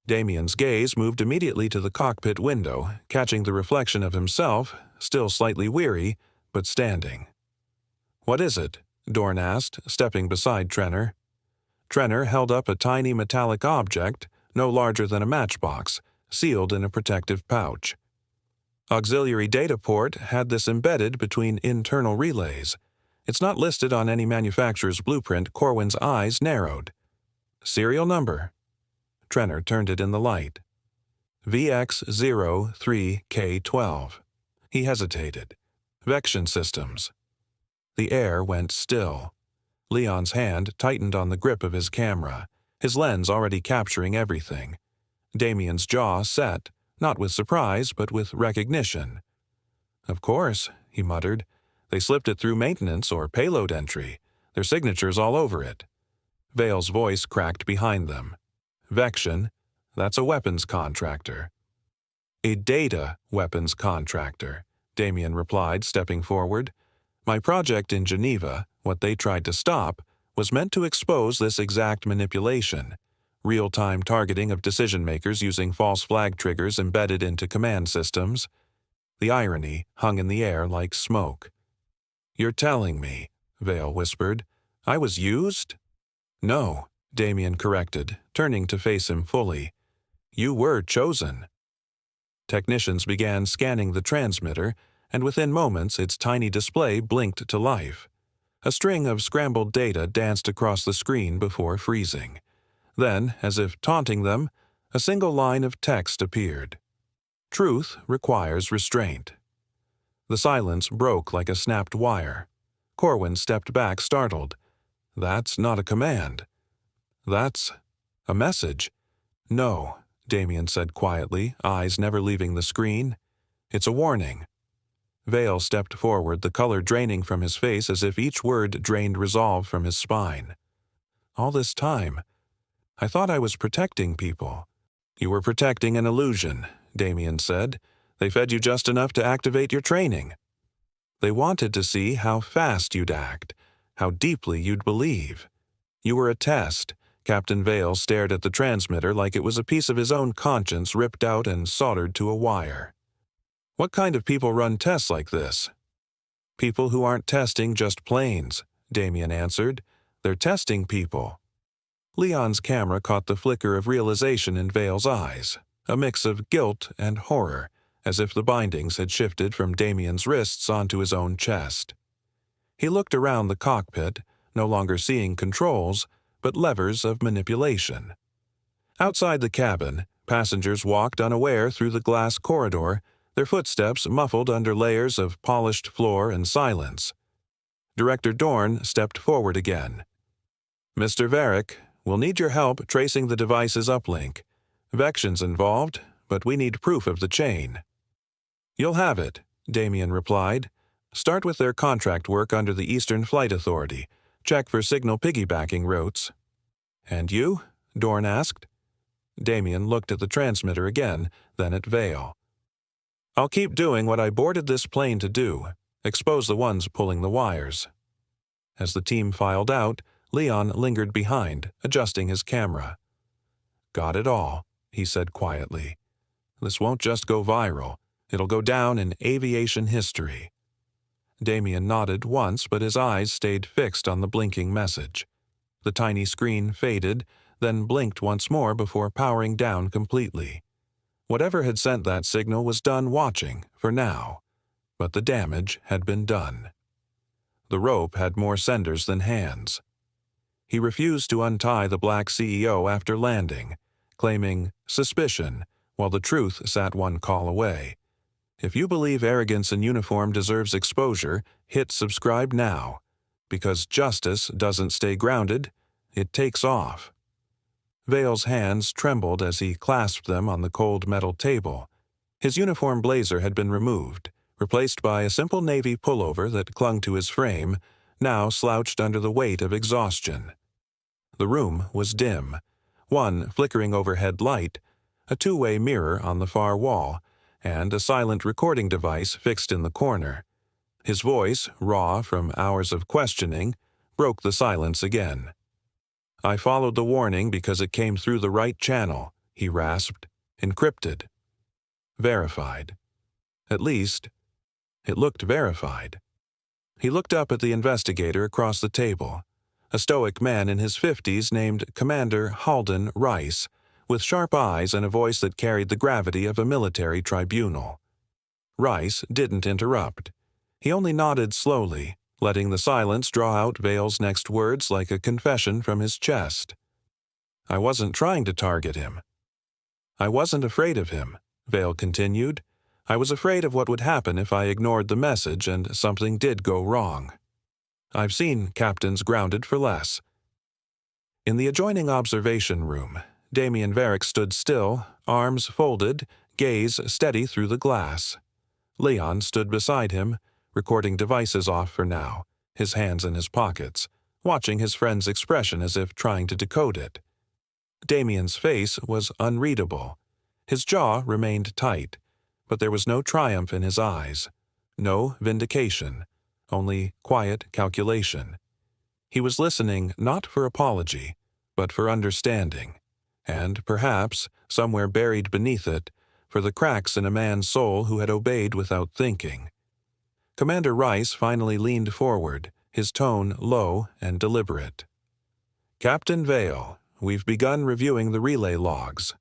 Speaker 1: Damian's gaze moved immediately to the cockpit window, catching the reflection of himself, still slightly weary, but standing. "What is it?" Dorn asked, stepping beside Trenner. Trenner held up a tiny metallic object, no larger than a matchbox, sealed in a protective pouch. Auxiliary data port had this embedded between internal relays. It's not listed on any manufacturer's blueprint. Corwin's eyes narrowed. "Serial number." Trenner turned it in the light. VX03K12. He hesitated. Vection systems. The air went still. Leon's hand tightened on the grip of his camera, his lens already capturing everything. Damian's jaw set, not with surprise, but with recognition. "Of course," he muttered. "They slipped it through maintenance or payload entry. Their signature's all over it." Vale's voice cracked behind them. "Vection, that's a weapons contractor." "A data weapons contractor," Damian replied, stepping forward. "My project in Geneva, what they tried to stop, was meant to expose this exact manipulation, real-time targeting of decision-makers using false flag triggers embedded into command systems." The irony hung in the air like smoke. "You're telling me," Vale whispered, "I was used?" "No," Damian corrected, turning to face him fully. "You were chosen." Technicians began scanning the transmitter, and within moments its tiny display blinked to life. A string of scrambled data danced across the screen before freezing. Then, as if taunting them, a single line of text appeared. "Truth requires restraint." The silence broke like a snapped wire. Corwin stepped back, startled. "That's not a command. That's a message." "No," Damian said quietly, eyes never leaving the screen. "It's a warning." Vale stepped forward, the color draining from his face as if each word drained resolve from his spine. "All this time, I thought I was protecting people." "You were protecting an illusion," Damian said. "They fed you just enough to activate your training. They wanted to see how fast you'd act, how deeply you'd believe. You were a test." Captain Vale stared at the transmitter like it was a piece of his own conscience ripped out and soldered to a wire. "What kind of people run tests like this?" "People who aren't testing just planes," Damian answered. "They're testing people." Leon's camera caught the flicker of realization in Vale's eyes, a mix of guilt and horror, as if the bindings had shifted from Damian's wrists onto his own chest. He looked around the cockpit, no longer seeing controls, but levers of manipulation. Outside the cabin, passengers walked unaware through the glass corridor, their footsteps muffled under layers of polished floor and silence. Director Dorn stepped forward again. "Mr. Varick, we'll need your help tracing the device's uplink. Vection's involved, but we need proof of the chain." "You'll have it," Damian replied. "Start with their contract work under the Eastern Flight Authority. Check for signal piggybacking routes." "And you?" Dorn asked. Damian looked at the transmitter again, then at Vale. "I'll keep doing what I boarded this plane to do, expose the ones pulling the wires." As the team filed out, Leon lingered behind, adjusting his camera. "Got it all," he said quietly. "This won't just go viral. It'll go down in aviation history." Damian nodded once, but his eyes stayed fixed on the blinking message. The tiny screen faded, then blinked once more before powering down completely. Whatever had sent that signal was done watching, for now. But the damage had been done. The rope had more senders than hands. He refused to untie the black CEO after landing, claiming suspicion, while the truth sat one call away. If you believe arrogance in uniform deserves exposure, hit subscribe now. Because justice doesn't stay grounded, it takes off. Vale's hands trembled as he clasped them on the cold metal table. His uniform blazer had been removed, replaced by a simple navy pullover that clung to his frame, now slouched under the weight of exhaustion. The room was dim. One flickering overhead light, a two-way mirror on the far wall, and a silent recording device fixed in the corner. His voice, raw from hours of questioning, broke the silence again. "I followed the warning because it came through the right channel," he rasped. "Encrypted. Verified. At least, it looked verified." He looked up at the investigator across the table, a stoic man in his 50s named Commander Halden Rice, with sharp eyes and a voice that carried the gravity of a military tribunal. Rice didn't interrupt. He only nodded slowly, letting the silence draw out Vale's next words like a confession from his chest. "I wasn't trying to target him. I wasn't afraid of him," Vale continued. "I was afraid of what would happen if I ignored the message and something did go wrong. I've seen captains grounded for less." In the adjoining observation room, Damien Varick stood still, arms folded, gaze steady through the glass. Leon stood beside him, recording devices off for now, his hands in his pockets, watching his friend's expression as if trying to decode it. Damien's face was unreadable. His jaw remained tight, but there was no triumph in his eyes, no vindication, only quiet calculation. He was listening not for apology, but for understanding, and perhaps, somewhere buried beneath it, for the cracks in a man's soul who had obeyed without thinking. Commander Rice finally leaned forward, his tone low and deliberate. "Captain Vale, we've begun reviewing the relay logs.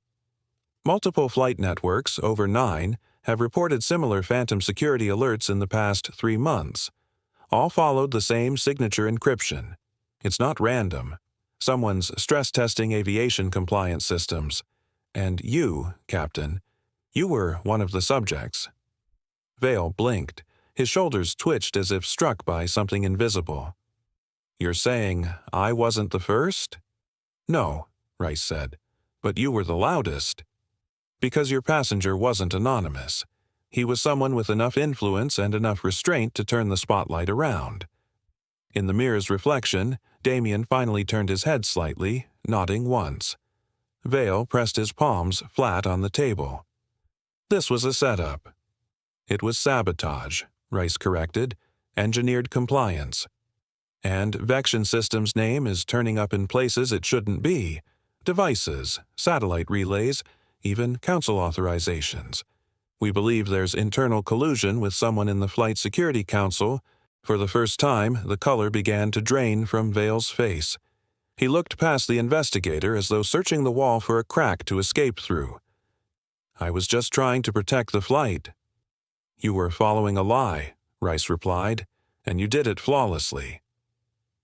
Speaker 1: Multiple flight networks, over 9, have reported similar phantom security alerts in the past 3 months. All followed the same signature encryption. It's not random. Someone's stress-testing aviation compliance systems. And you, Captain, you were one of the subjects." Vale blinked. His shoulders twitched as if struck by something invisible. "You're saying I wasn't the first?" "No," Rice said, "but you were the loudest. Because your passenger wasn't anonymous. He was someone with enough influence and enough restraint to turn the spotlight around." In the mirror's reflection, Damien finally turned his head slightly, nodding once. Vale pressed his palms flat on the table. "This was a setup." "It was sabotage," Rice corrected. "Engineered compliance. And Vection Systems' name is turning up in places it shouldn't be. Devices, satellite relays, even council authorizations. We believe there's internal collusion with someone in the Flight Security Council." For the first time, the color began to drain from Vale's face. He looked past the investigator as though searching the wall for a crack to escape through. "I was just trying to protect the flight." "You were following a lie," Rice replied, "and you did it flawlessly."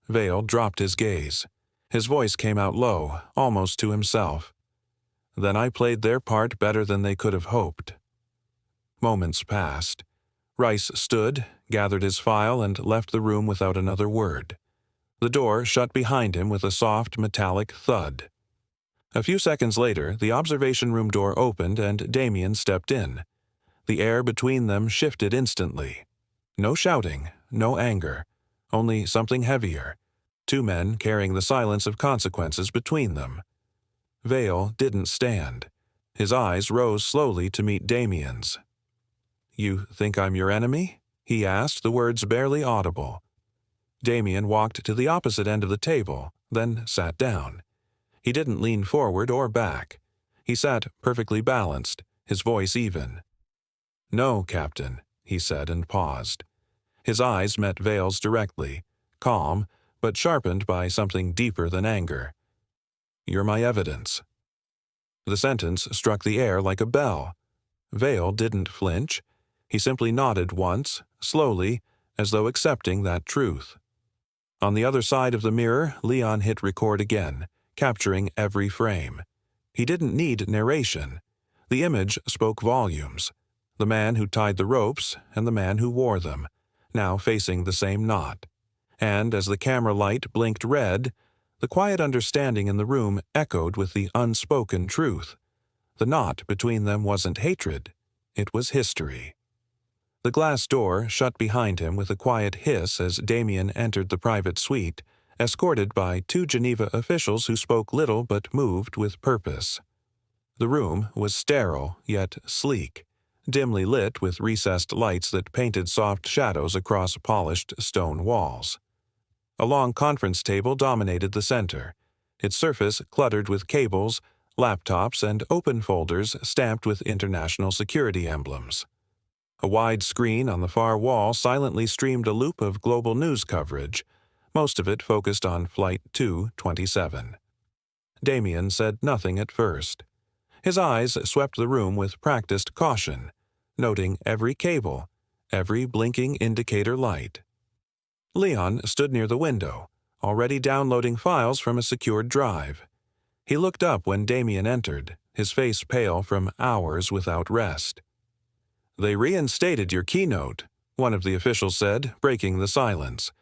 Speaker 1: Vale dropped his gaze. His voice came out low, almost to himself. "Then I played their part better than they could have hoped." Moments passed. Rice stood, gathered his file, and left the room without another word. The door shut behind him with a soft, metallic thud. A few seconds later, the observation room door opened and Damien stepped in. The air between them shifted instantly. No shouting, no anger, only something heavier. 2 men carrying the silence of consequences between them. Vale didn't stand. His eyes rose slowly to meet Damien's. "You think I'm your enemy?" he asked, the words barely audible. Damien walked to the opposite end of the table, then sat down. He didn't lean forward or back. He sat perfectly balanced, his voice even. "No, Captain," he said and paused. His eyes met Vale's directly, calm, but sharpened by something deeper than anger. "You're my evidence." The sentence struck the air like a bell. Vale didn't flinch. He simply nodded once, slowly, as though accepting that truth. On the other side of the mirror, Leon hit record again, capturing every frame. He didn't need narration. The image spoke volumes. The man who tied the ropes and the man who wore them, now facing the same knot. And as the camera light blinked red, the quiet understanding in the room echoed with the unspoken truth. The knot between them wasn't hatred, it was history. The glass door shut behind him with a quiet hiss as Damien entered the private suite, escorted by 2 Geneva officials who spoke little but moved with purpose. The room was sterile, yet sleek, dimly lit with recessed lights that painted soft shadows across polished stone walls. A long conference table dominated the center, its surface cluttered with cables, laptops, and open folders stamped with international security emblems. A wide screen on the far wall silently streamed a loop of global news coverage, most of it focused on Flight 227. Damien said nothing at first. His eyes swept the room with practiced caution, noting every cable, every blinking indicator light. Leon stood near the window, already downloading files from a secured drive. He looked up when Damien entered, his face pale from hours without rest. "They reinstated your keynote," one of the officials said, breaking the silence.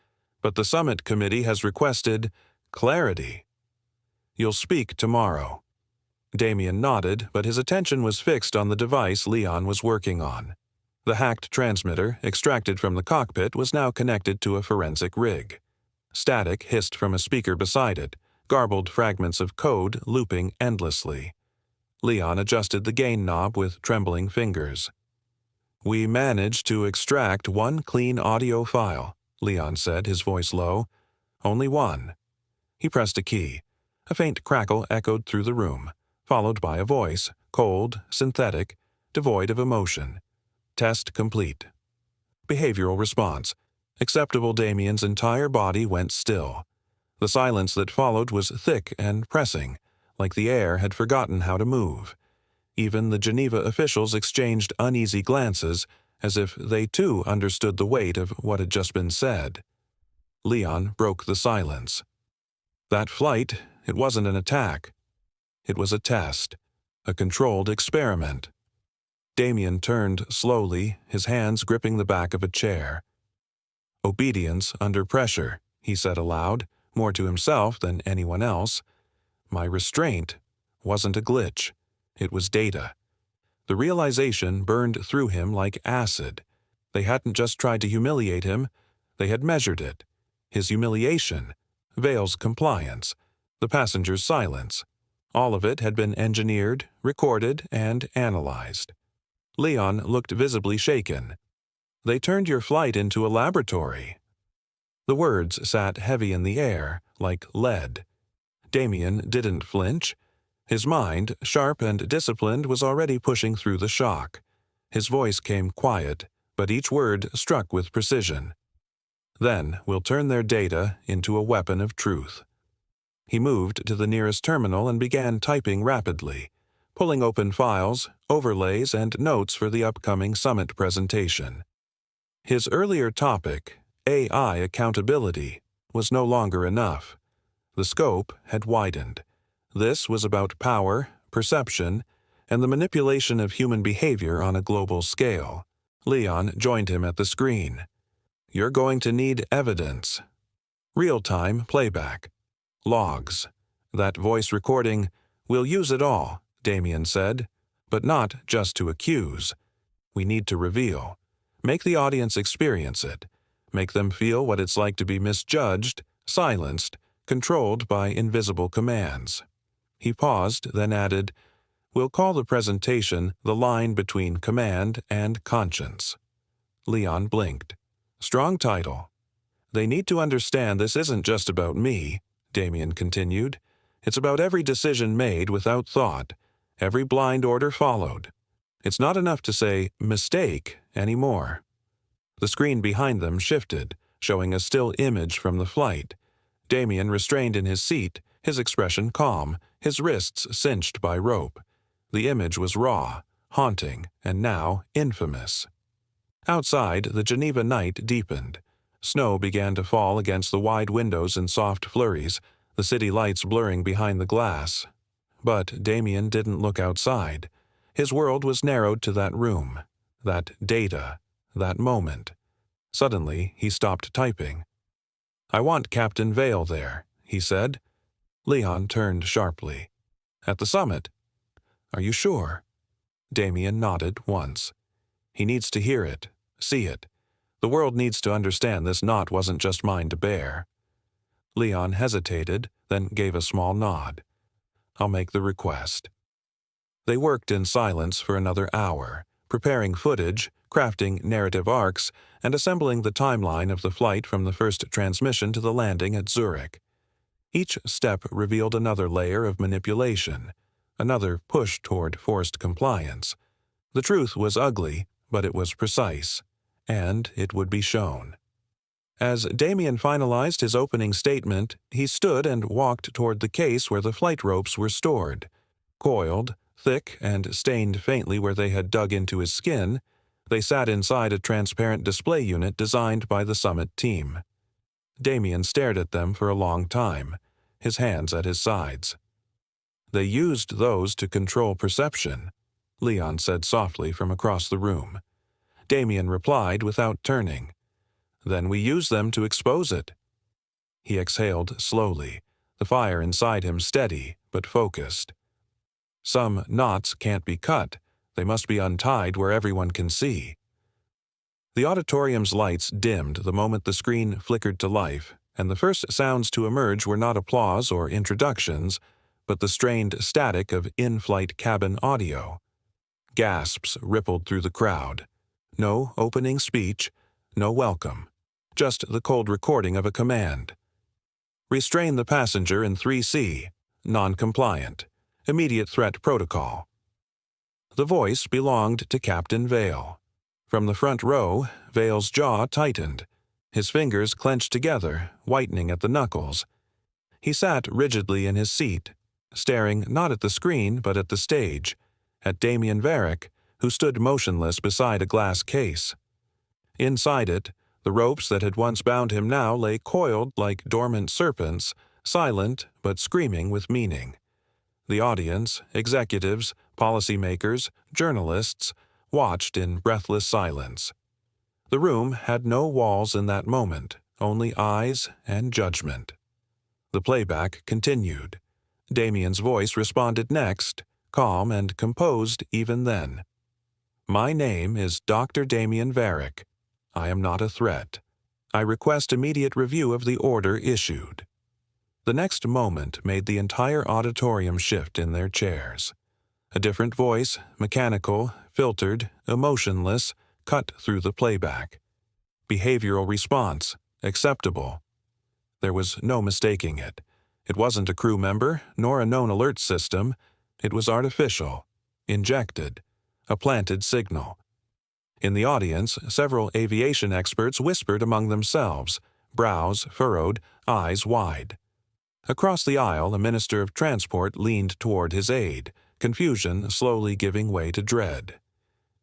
Speaker 1: "But the summit committee has requested clarity. You'll speak tomorrow." Damien nodded, but his attention was fixed on the device Leon was working on. The hacked transmitter, extracted from the cockpit, was now connected to a forensic rig. Static hissed from a speaker beside it, garbled fragments of code looping endlessly. Leon adjusted the gain knob with trembling fingers. "We managed to extract one clean audio file," Leon said, his voice low. "Only one." He pressed a key. A faint crackle echoed through the room, followed by a voice, cold, synthetic, devoid of emotion. "Test complete." Behavioral response. Acceptable. Damien's entire body went still. The silence that followed was thick and pressing, like the air had forgotten how to move. Even the Geneva officials exchanged uneasy glances, as if they too understood the weight of what had just been said. Leon broke the silence. "That flight, it wasn't an attack. It was a test, a controlled experiment." Damien turned slowly, his hands gripping the back of a chair. "Obedience under pressure," he said aloud, more to himself than anyone else. "My restraint wasn't a glitch. It was data." The realization burned through him like acid. They hadn't just tried to humiliate him, they had measured it. His humiliation, Vale's compliance, the passenger's silence. All of it had been engineered, recorded, and analyzed. Leon looked visibly shaken. "They turned your flight into a laboratory." The words sat heavy in the air, like lead. Damien didn't flinch. His mind, sharp and disciplined, was already pushing through the shock. His voice came quiet, but each word struck with precision. "Then we'll turn their data into a weapon of truth." He moved to the nearest terminal and began typing rapidly, pulling open files, overlays, and notes for the upcoming summit presentation. His earlier topic, AI accountability, was no longer enough. The scope had widened. This was about power, perception, and the manipulation of human behavior on a global scale. Leon joined him at the screen. "You're going to need evidence. Real-time playback. Logs. That voice recording, we'll use it all," Damien said, "but not just to accuse. We need to reveal. Make the audience experience it. Make them feel what it's like to be misjudged, silenced, controlled by invisible commands." He paused, then added, "We'll call the presentation The Line Between Command and Conscience." Leon blinked. "Strong title." "They need to understand this isn't just about me," Damien continued. "It's about every decision made without thought, every blind order followed. It's not enough to say mistake anymore." The screen behind them shifted, showing a still image from the flight. Damien restrained in his seat, his expression calm, his wrists cinched by rope. The image was raw, haunting, and now infamous. Outside, the Geneva night deepened. Snow began to fall against the wide windows in soft flurries, the city lights blurring behind the glass. But Damien didn't look outside. His world was narrowed to that room, that data, that moment. Suddenly, he stopped typing. "I want Captain Vale there," he said. Leon turned sharply. "At the summit?" "Are you sure?" Damien nodded once. "He needs to hear it, see it. The world needs to understand this knot wasn't just mine to bear." Leon hesitated, then gave a small nod. "I'll make the request." They worked in silence for another hour, preparing footage, crafting narrative arcs, and assembling the timeline of the flight from the first transmission to the landing at Zurich. Each step revealed another layer of manipulation, another push toward forced compliance. The truth was ugly, but it was precise, and it would be shown. As Damien finalized his opening statement, he stood and walked toward the case where the flight ropes were stored. Coiled, thick, and stained faintly where they had dug into his skin, they sat inside a transparent display unit designed by the Summit team. Damien stared at them for a long time, his hands at his sides. "They used those to control perception," Leon said softly from across the room. Damien replied without turning. "Then we use them to expose it." He exhaled slowly, the fire inside him steady but focused. "Some knots can't be cut. They must be untied where everyone can see." The auditorium's lights dimmed the moment the screen flickered to life, and the first sounds to emerge were not applause or introductions, but the strained static of in-flight cabin audio. Gasps rippled through the crowd. No opening speech, no welcome, just the cold recording of a command. "Restrain the passenger in 3C, non-compliant. Immediate threat protocol." The voice belonged to Captain Vale. From the front row, Vale's jaw tightened. His fingers clenched together, whitening at the knuckles. He sat rigidly in his seat, staring not at the screen but at the stage, at Damien Varick, who stood motionless beside a glass case. Inside it, the ropes that had once bound him now lay coiled like dormant serpents, silent but screaming with meaning. The audience, executives, policymakers, journalists, watched in breathless silence. The room had no walls in that moment, only eyes and judgment. The playback continued. Damien's voice responded next, calm and composed even then. "My name is Dr. Damien Varick. I am not a threat. I request immediate review of the order issued." The next moment made the entire auditorium shift in their chairs. A different voice, mechanical, filtered, emotionless, cut through the playback. Behavioral response, acceptable. There was no mistaking it. It wasn't a crew member, nor a known alert system. It was artificial, injected, a planted signal. In the audience, several aviation experts whispered among themselves, brows furrowed, eyes wide. Across the aisle, a minister of transport leaned toward his aide, confusion slowly giving way to dread.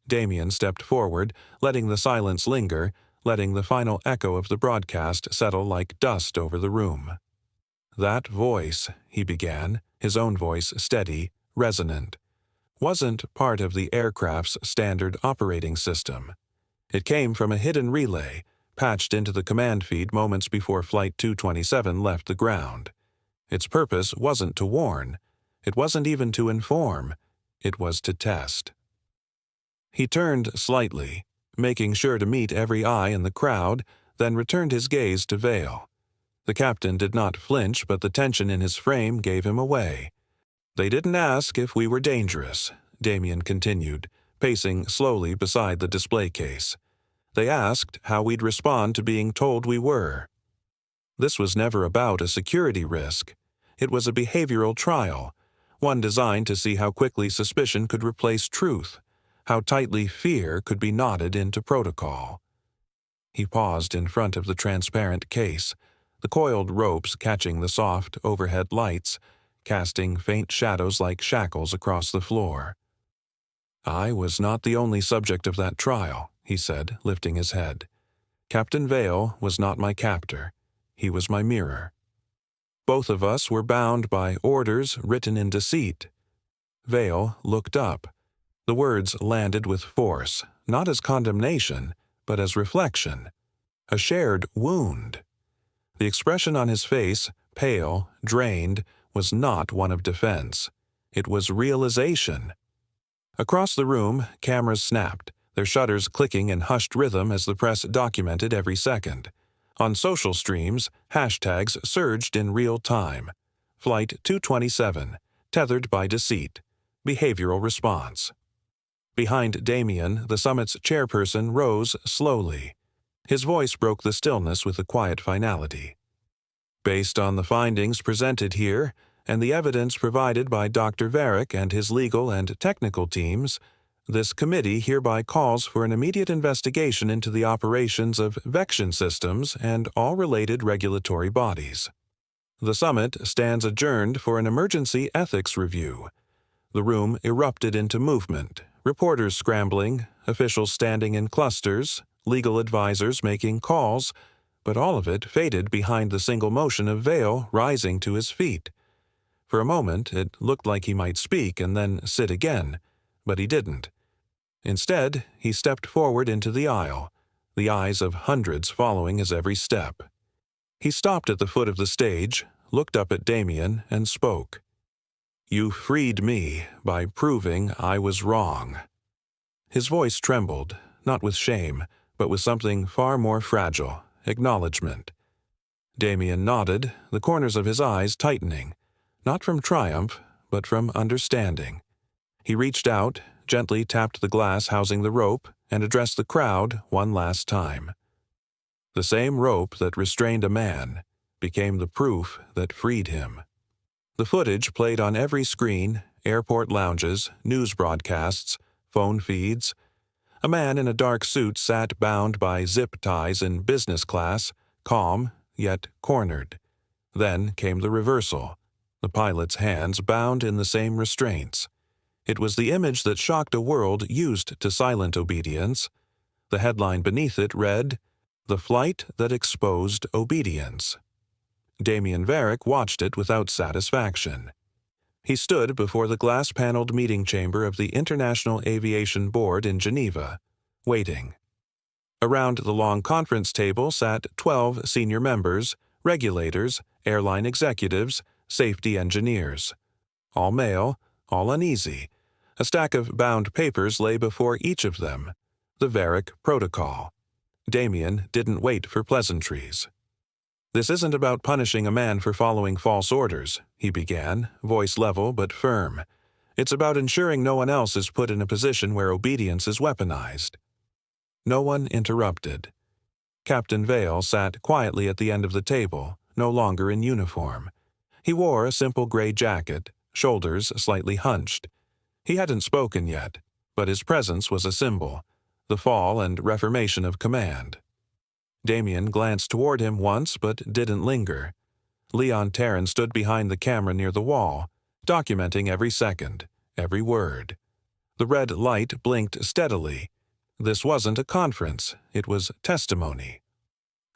Speaker 1: Damien stepped forward, letting the silence linger, letting the final echo of the broadcast settle like dust over the room. "That voice," he began, his own voice steady, resonant, "wasn't part of the aircraft's standard operating system. It came from a hidden relay, patched into the command feed moments before Flight 227 left the ground. Its purpose wasn't to warn. It wasn't even to inform. It was to test." He turned slightly, making sure to meet every eye in the crowd, then returned his gaze to Vale. The captain did not flinch, but the tension in his frame gave him away. "They didn't ask if we were dangerous," Damien continued, pacing slowly beside the display case. "They asked how we'd respond to being told we were." This was never about a security risk. It was a behavioral trial, one designed to see how quickly suspicion could replace truth, how tightly fear could be knotted into protocol. He paused in front of the transparent case, the coiled ropes catching the soft overhead lights, casting faint shadows like shackles across the floor. "I was not the only subject of that trial," he said, lifting his head. Captain Vale was not my captor. He was my mirror. Both of us were bound by orders written in deceit. Vale looked up. The words landed with force, not as condemnation, but as reflection. A shared wound. The expression on his face, pale, drained, was not one of defense. It was realization. Across the room, cameras snapped, their shutters clicking in hushed rhythm as the press documented every second. On social streams, hashtags surged in real time. Flight 227, tethered by deceit. Behavioral response. Behind Damien, the summit's chairperson rose slowly. His voice broke the stillness with a quiet finality. Based on the findings presented here, and the evidence provided by Dr. Varick and his legal and technical teams, this committee hereby calls for an immediate investigation into the operations of Vection systems and all related regulatory bodies. The summit stands adjourned for an emergency ethics review. The room erupted into movement, reporters scrambling, officials standing in clusters, legal advisors making calls, but all of it faded behind the single motion of Vale rising to his feet. For a moment, it looked like he might speak and then sit again, but he didn't. Instead, he stepped forward into the aisle, the eyes of hundreds following his every step. He stopped at the foot of the stage, looked up at Damien, and spoke. "You freed me by proving I was wrong." His voice trembled, not with shame, but with something far more fragile, acknowledgement. Damien nodded, the corners of his eyes tightening, not from triumph, but from understanding. He reached out, gently tapped the glass housing the rope, and addressed the crowd one last time. The same rope that restrained a man became the proof that freed him. The footage played on every screen, airport lounges, news broadcasts, phone feeds. A man in a dark suit sat bound by zip ties in business class, calm, yet cornered. Then came the reversal, the pilot's hands bound in the same restraints. It was the image that shocked a world used to silent obedience. The headline beneath it read, "The Flight That Exposed Obedience." Damien Varick watched it without satisfaction. He stood before the glass-paneled meeting chamber of the International Aviation Board in Geneva, waiting. Around the long conference table sat 12 senior members, regulators, airline executives, safety engineers. All male, all uneasy. A stack of bound papers lay before each of them. The Varick Protocol. Damien didn't wait for pleasantries. "This isn't about punishing a man for following false orders," he began, voice level but firm. "It's about ensuring no one else is put in a position where obedience is weaponized." No one interrupted. Captain Vale sat quietly at the end of the table, no longer in uniform. He wore a simple gray jacket, shoulders slightly hunched. He hadn't spoken yet, but his presence was a symbol, the fall and reformation of command. Damien glanced toward him once but didn't linger. Leon Terran stood behind the camera near the wall, documenting every second, every word. The red light blinked steadily. This wasn't a conference, it was testimony.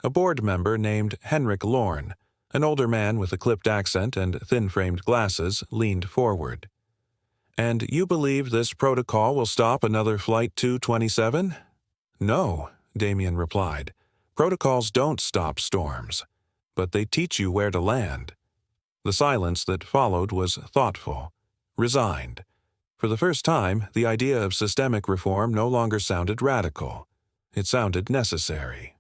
Speaker 1: A board member named Henrik Lorne, an older man with a clipped accent and thin-framed glasses, leaned forward. "And you believe this protocol will stop another Flight 227? "No," Damien replied. "Protocols don't stop storms, but they teach you where to land." The silence that followed was thoughtful, resigned. For the first time, the idea of systemic reform no longer sounded radical. It sounded necessary.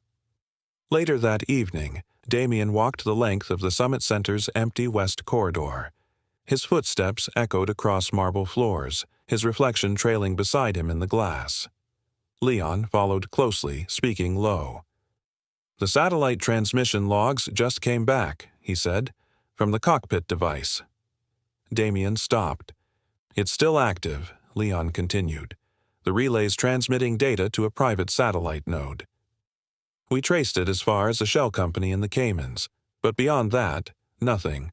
Speaker 1: Later that evening, Damien walked the length of the Summit Center's empty west corridor. His footsteps echoed across marble floors, his reflection trailing beside him in the glass. Leon followed closely, speaking low. "The satellite transmission logs just came back," he said, "from the cockpit device." Damien stopped. "It's still active," Leon continued. "The relay's transmitting data to a private satellite node. We traced it as far as a shell company in the Caymans, but beyond that, nothing."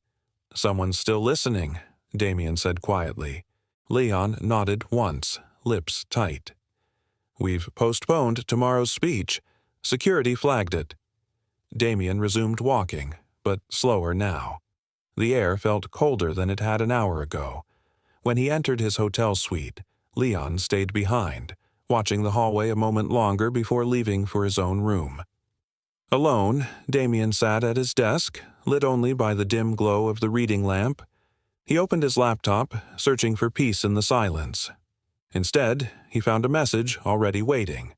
Speaker 1: "Someone's still listening," Damien said quietly. Leon nodded once, lips tight. "We've postponed tomorrow's speech. Security flagged it. Damien resumed walking, but slower now. The air felt colder than it had an hour ago. When he entered his hotel suite, Leon stayed behind, watching the hallway a moment longer before leaving for his own room. Alone, Damien sat at his desk, lit only by the dim glow of the reading lamp. He opened his laptop, searching for peace in the silence. Instead, he found a message already waiting.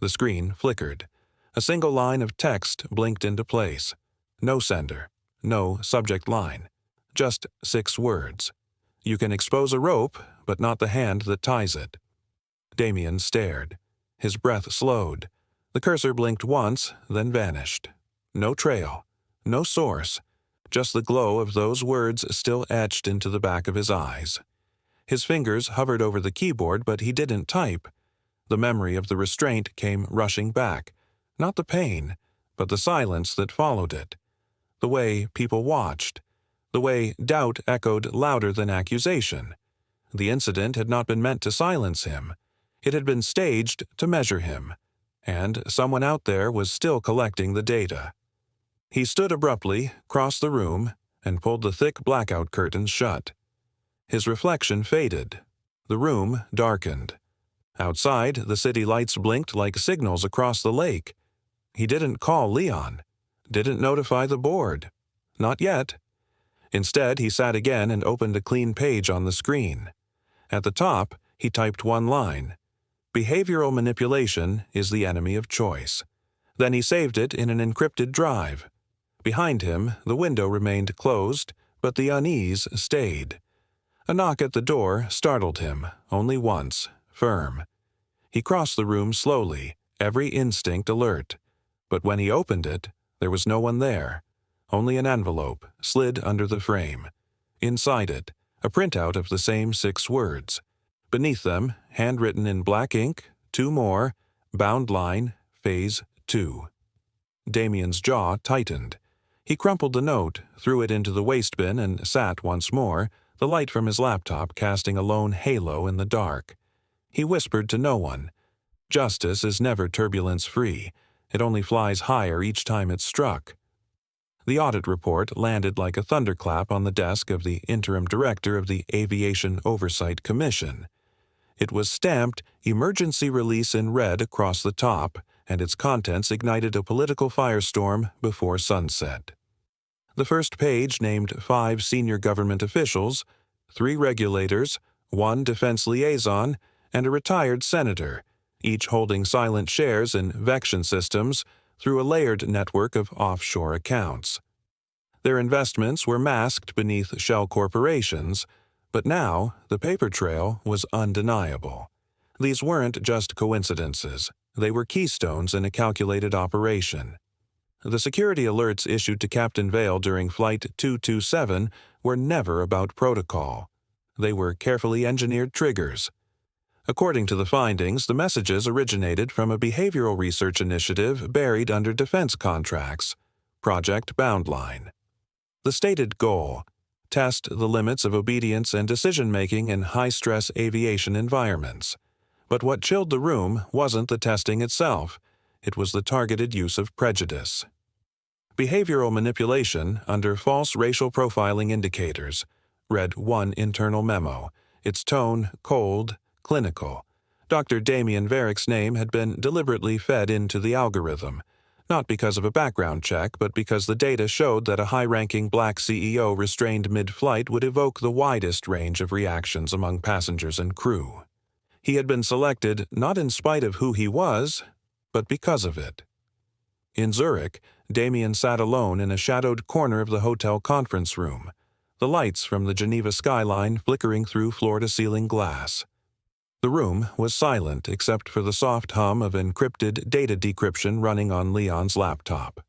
Speaker 1: The screen flickered. A single line of text blinked into place. No sender, no subject line, just 6 words. You can expose a rope, but not the hand that ties it. Damien stared. His breath slowed. The cursor blinked once, then vanished. No trail, no source, just the glow of those words still etched into the back of his eyes. His fingers hovered over the keyboard, but he didn't type. The memory of the restraint came rushing back. Not the pain, but the silence that followed it. The way people watched. The way doubt echoed louder than accusation. The incident had not been meant to silence him. It had been staged to measure him. And someone out there was still collecting the data. He stood abruptly, crossed the room, and pulled the thick blackout curtains shut. His reflection faded. The room darkened. Outside, the city lights blinked like signals across the lake. He didn't call Leon. Didn't notify the board. Not yet. Instead, he sat again and opened a clean page on the screen. At the top, he typed one line. Behavioral manipulation is the enemy of choice. Then he saved it in an encrypted drive. Behind him, the window remained closed, but the unease stayed. A knock at the door startled him, only once, firm. He crossed the room slowly, every instinct alert. But when he opened it, there was no one there. Only an envelope, slid under the frame. Inside it, a printout of the same 6 words. Beneath them, handwritten in black ink, 2 more, bound line, Phase 2. Damien's jaw tightened. He crumpled the note, threw it into the waste bin, and sat once more, the light from his laptop casting a lone halo in the dark. He whispered to no one. Justice is never turbulence-free. It only flies higher each time it's struck. The audit report landed like a thunderclap on the desk of the interim director of the Aviation Oversight Commission. It was stamped Emergency Release in red across the top, and its contents ignited a political firestorm before sunset. The first page named 5 senior government officials, 3 regulators, 1 defense liaison, and a retired senator, each holding silent shares in Vection Systems through a layered network of offshore accounts. Their investments were masked beneath shell corporations, but now the paper trail was undeniable. These weren't just coincidences. They were keystones in a calculated operation. The security alerts issued to Captain Vale during Flight 227 were never about protocol. They were carefully engineered triggers. According to the findings, the messages originated from a behavioral research initiative buried under defense contracts, Project Boundline. The stated goal: test the limits of obedience and decision-making in high-stress aviation environments. But what chilled the room wasn't the testing itself. It was the targeted use of prejudice. Behavioral manipulation under false racial profiling indicators, read one internal memo, its tone cold, clinical. Dr. Damien Varick's name had been deliberately fed into the algorithm, not because of a background check, but because the data showed that a high-ranking black CEO restrained mid-flight would evoke the widest range of reactions among passengers and crew. He had been selected not in spite of who he was, but because of it. In Zurich, Damien sat alone in a shadowed corner of the hotel conference room, the lights from the Geneva skyline flickering through floor-to-ceiling glass. The room was silent except for the soft hum of encrypted data decryption running on Leon's laptop.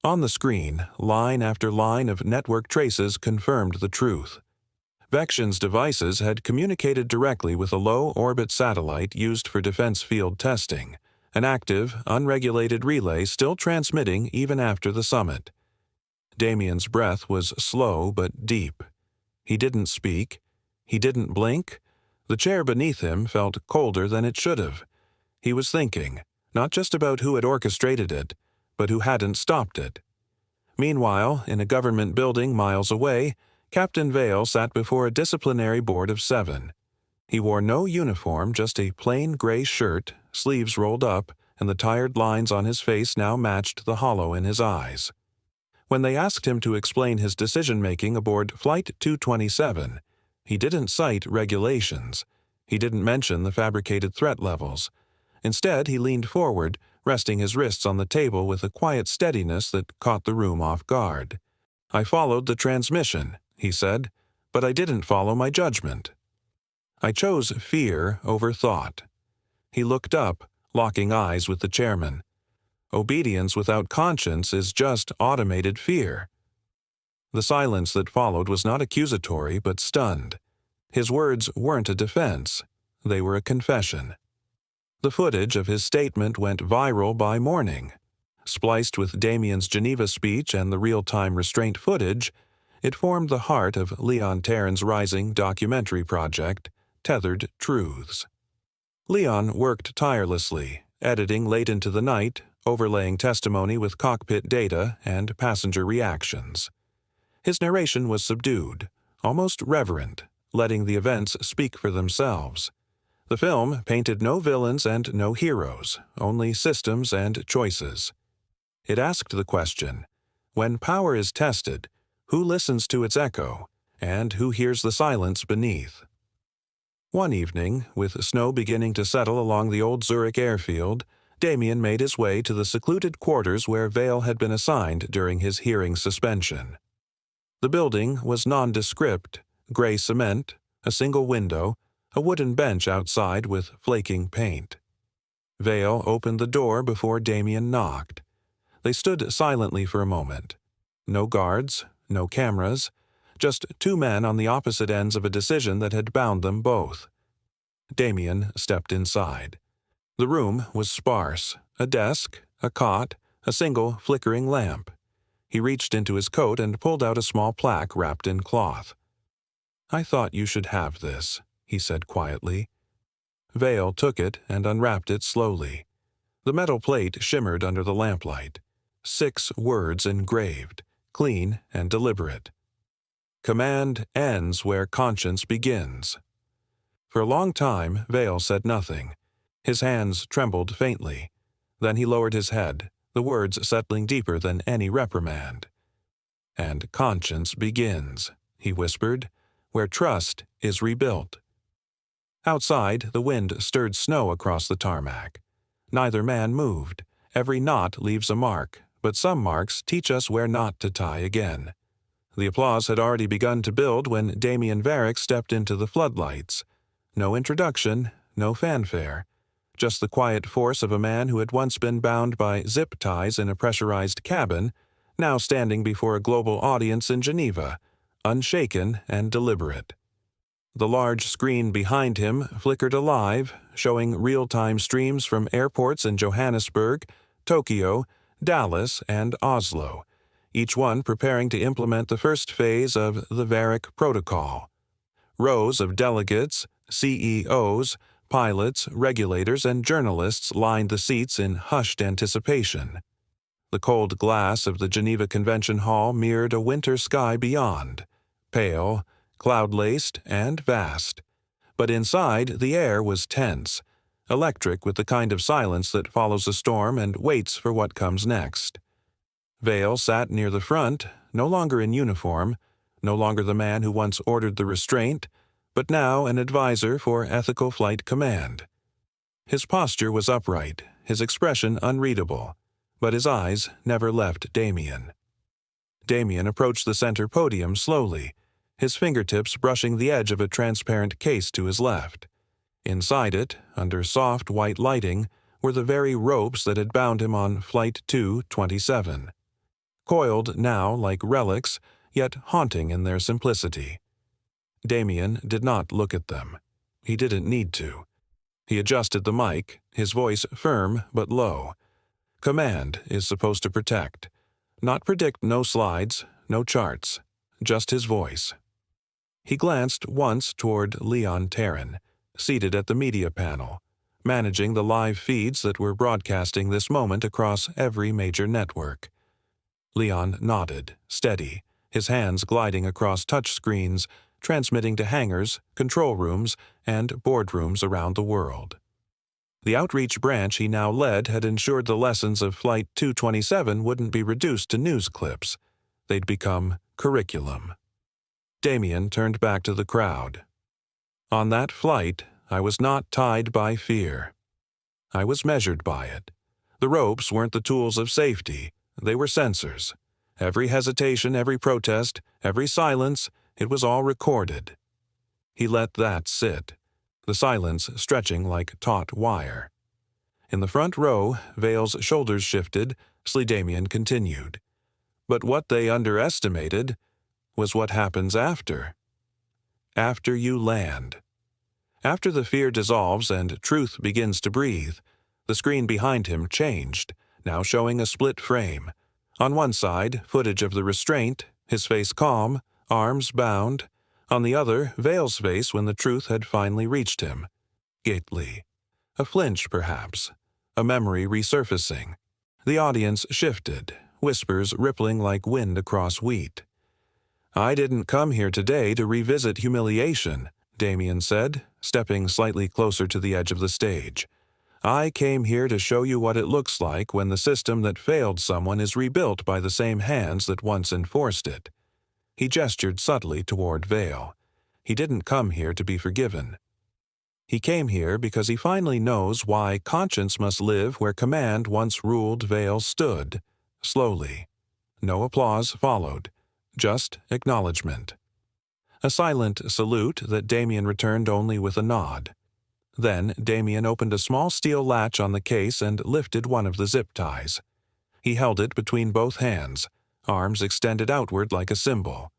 Speaker 1: On the screen, line after line of network traces confirmed the truth. Vection's devices had communicated directly with a low-orbit satellite used for defense field testing, an active, unregulated relay still transmitting even after the summit. Damien's breath was slow but deep. He didn't speak. He didn't blink. The chair beneath him felt colder than it should have. He was thinking, not just about who had orchestrated it, but who hadn't stopped it. Meanwhile, in a government building miles away, Captain Vale sat before a disciplinary board of 7. He wore no uniform, just a plain gray shirt, sleeves rolled up, and the tired lines on his face now matched the hollow in his eyes. When they asked him to explain his decision-making aboard Flight 227, he didn't cite regulations. He didn't mention the fabricated threat levels. Instead, he leaned forward, resting his wrists on the table with a quiet steadiness that caught the room off guard. "I followed the transmission," he said, "but I didn't follow my judgment. I chose fear over thought." He looked up, locking eyes with the chairman. Obedience without conscience is just automated fear. The silence that followed was not accusatory but stunned. His words weren't a defense. They were a confession. The footage of his statement went viral by morning. Spliced with Damien's Geneva speech and the real-time restraint footage, it formed the heart of Leon Tarrin's rising documentary project, Tethered Truths. Leon worked tirelessly, editing late into the night, overlaying testimony with cockpit data and passenger reactions. His narration was subdued, almost reverent, letting the events speak for themselves. The film painted no villains and no heroes, only systems and choices. It asked the question, when power is tested, who listens to its echo, and who hears the silence beneath? One evening, with snow beginning to settle along the old Zurich airfield, Damien made his way to the secluded quarters where Vale had been assigned during his hearing suspension. The building was nondescript, gray cement, a single window, a wooden bench outside with flaking paint. Vale opened the door before Damien knocked. They stood silently for a moment. No guards, no cameras, just two men on the opposite ends of a decision that had bound them both. Damien stepped inside. The room was sparse, a desk, a cot, a single flickering lamp. He reached into his coat and pulled out a small plaque wrapped in cloth. "I thought you should have this," he said quietly. Vale took it and unwrapped it slowly. The metal plate shimmered under the lamplight. 6 words engraved, clean and deliberate. "Command ends where conscience begins." For a long time, Vale said nothing. His hands trembled faintly. Then he lowered his head, the words settling deeper than any reprimand. "And conscience begins," he whispered, "where trust is rebuilt." Outside, the wind stirred snow across the tarmac. Neither man moved. Every knot leaves a mark, but some marks teach us where not to tie again. The applause had already begun to build when Damien Varick stepped into the floodlights. No introduction, no fanfare. Just the quiet force of a man who had once been bound by zip ties in a pressurized cabin, now standing before a global audience in Geneva, unshaken and deliberate. The large screen behind him flickered alive, showing real-time streams from airports in Johannesburg, Tokyo, Dallas, and Oslo, each one preparing to implement the first phase of the Varick Protocol. Rows of delegates, CEOs, pilots, regulators, and journalists lined the seats in hushed anticipation. The cold glass of the Geneva Convention Hall mirrored a winter sky beyond, pale, cloud-laced, and vast. But inside, the air was tense, electric with the kind of silence that follows a storm and waits for what comes next. Vale sat near the front, no longer in uniform, no longer the man who once ordered the restraint, but now an advisor for ethical flight command. His posture was upright, his expression unreadable, but his eyes never left Damien. Damien approached the center podium slowly, his fingertips brushing the edge of a transparent case to his left. Inside it, under soft white lighting, were the very ropes that had bound him on Flight 227. Coiled now like relics, yet haunting in their simplicity. Damien did not look at them. He didn't need to. He adjusted the mic, his voice firm but low. Command is supposed to protect. Not predict. No slides, no charts, just his voice. He glanced once toward Leon Tarrin, seated at the media panel, managing the live feeds that were broadcasting this moment across every major network. Leon nodded, steady, his hands gliding across touchscreens, transmitting to hangars, control rooms, and boardrooms around the world. The outreach branch he now led had ensured the lessons of Flight 227 wouldn't be reduced to news clips. They'd become curriculum. Damien turned back to the crowd. On that flight, I was not tied by fear. I was measured by it. The ropes weren't the tools of safety. They were sensors. Every hesitation, every protest, every silence, it was all recorded. He let that sit, the silence stretching like taut wire. In the front row, Vale's shoulders shifted, Damien continued. But what they underestimated was what happens after. After you land. After the fear dissolves and truth begins to breathe, the screen behind him changed, now showing a split frame. On one side, footage of the restraint, his face calm, arms bound. On the other, Vale's face when the truth had finally reached him. Gately. A flinch, perhaps. A memory resurfacing. The audience shifted, whispers rippling like wind across wheat. I didn't come here today to revisit humiliation, Damien said, stepping slightly closer to the edge of the stage. I came here to show you what it looks like when the system that failed someone is rebuilt by the same hands that once enforced it. He gestured subtly toward Vale. He didn't come here to be forgiven. He came here because he finally knows why conscience must live where command once ruled Vale stood. Slowly. No applause followed. Just acknowledgement. A silent salute that Damien returned only with a nod. Then Damien opened a small steel latch on the case and lifted one of the zip ties. He held it between both hands, arms extended outward like a symbol.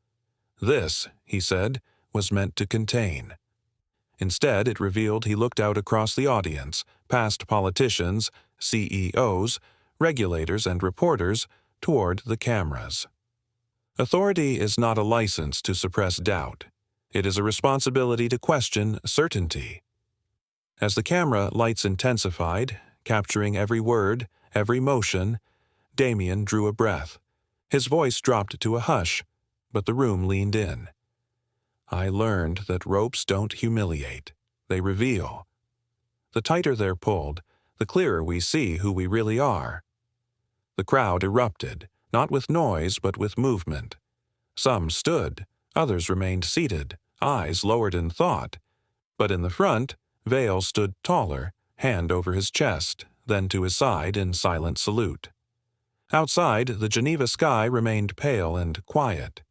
Speaker 1: This, he said, was meant to contain. Instead, it revealed he looked out across the audience, past politicians, CEOs, regulators, and reporters, toward the cameras. Authority is not a license to suppress doubt. It is a responsibility to question certainty. As the camera lights intensified, capturing every word, every motion, Damien drew a breath. His voice dropped to a hush, but the room leaned in. I learned that ropes don't humiliate. They reveal. The tighter they're pulled, the clearer we see who we really are. The crowd erupted, not with noise but with movement. Some stood, others remained seated, eyes lowered in thought. But in the front, Vale stood taller, hand over his chest, then to his side in silent salute. Outside, the Geneva sky remained pale and quiet.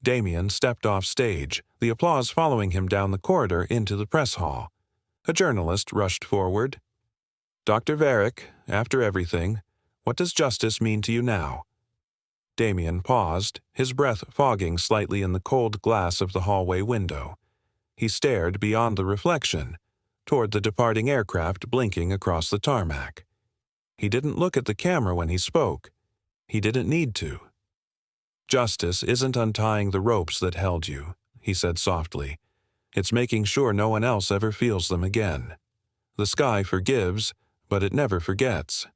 Speaker 1: Damien stepped off stage, the applause following him down the corridor into the press hall. A journalist rushed forward. Dr. Varick, after everything, what does justice mean to you now? Damien paused, his breath fogging slightly in the cold glass of the hallway window. He stared beyond the reflection, toward the departing aircraft blinking across the tarmac. He didn't look at the camera when he spoke. He didn't need to. Justice isn't untying the ropes that held you, he said softly. It's making sure no one else ever feels them again. The sky forgives, but it never forgets.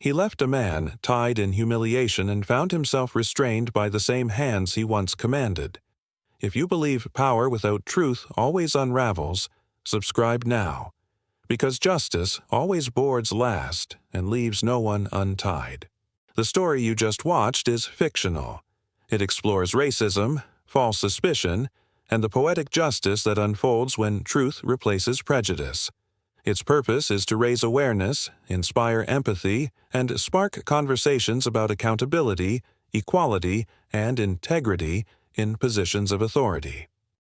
Speaker 1: He left a man tied in humiliation and found himself restrained by the same hands he once commanded. If you believe power without truth always unravels, subscribe now, because justice always boards last and leaves no one untied. The story you just watched is fictional. It explores racism, false suspicion, and the poetic justice that unfolds when truth replaces prejudice. Its purpose is to raise awareness, inspire empathy, and spark conversations about accountability, equality, and integrity in positions of authority.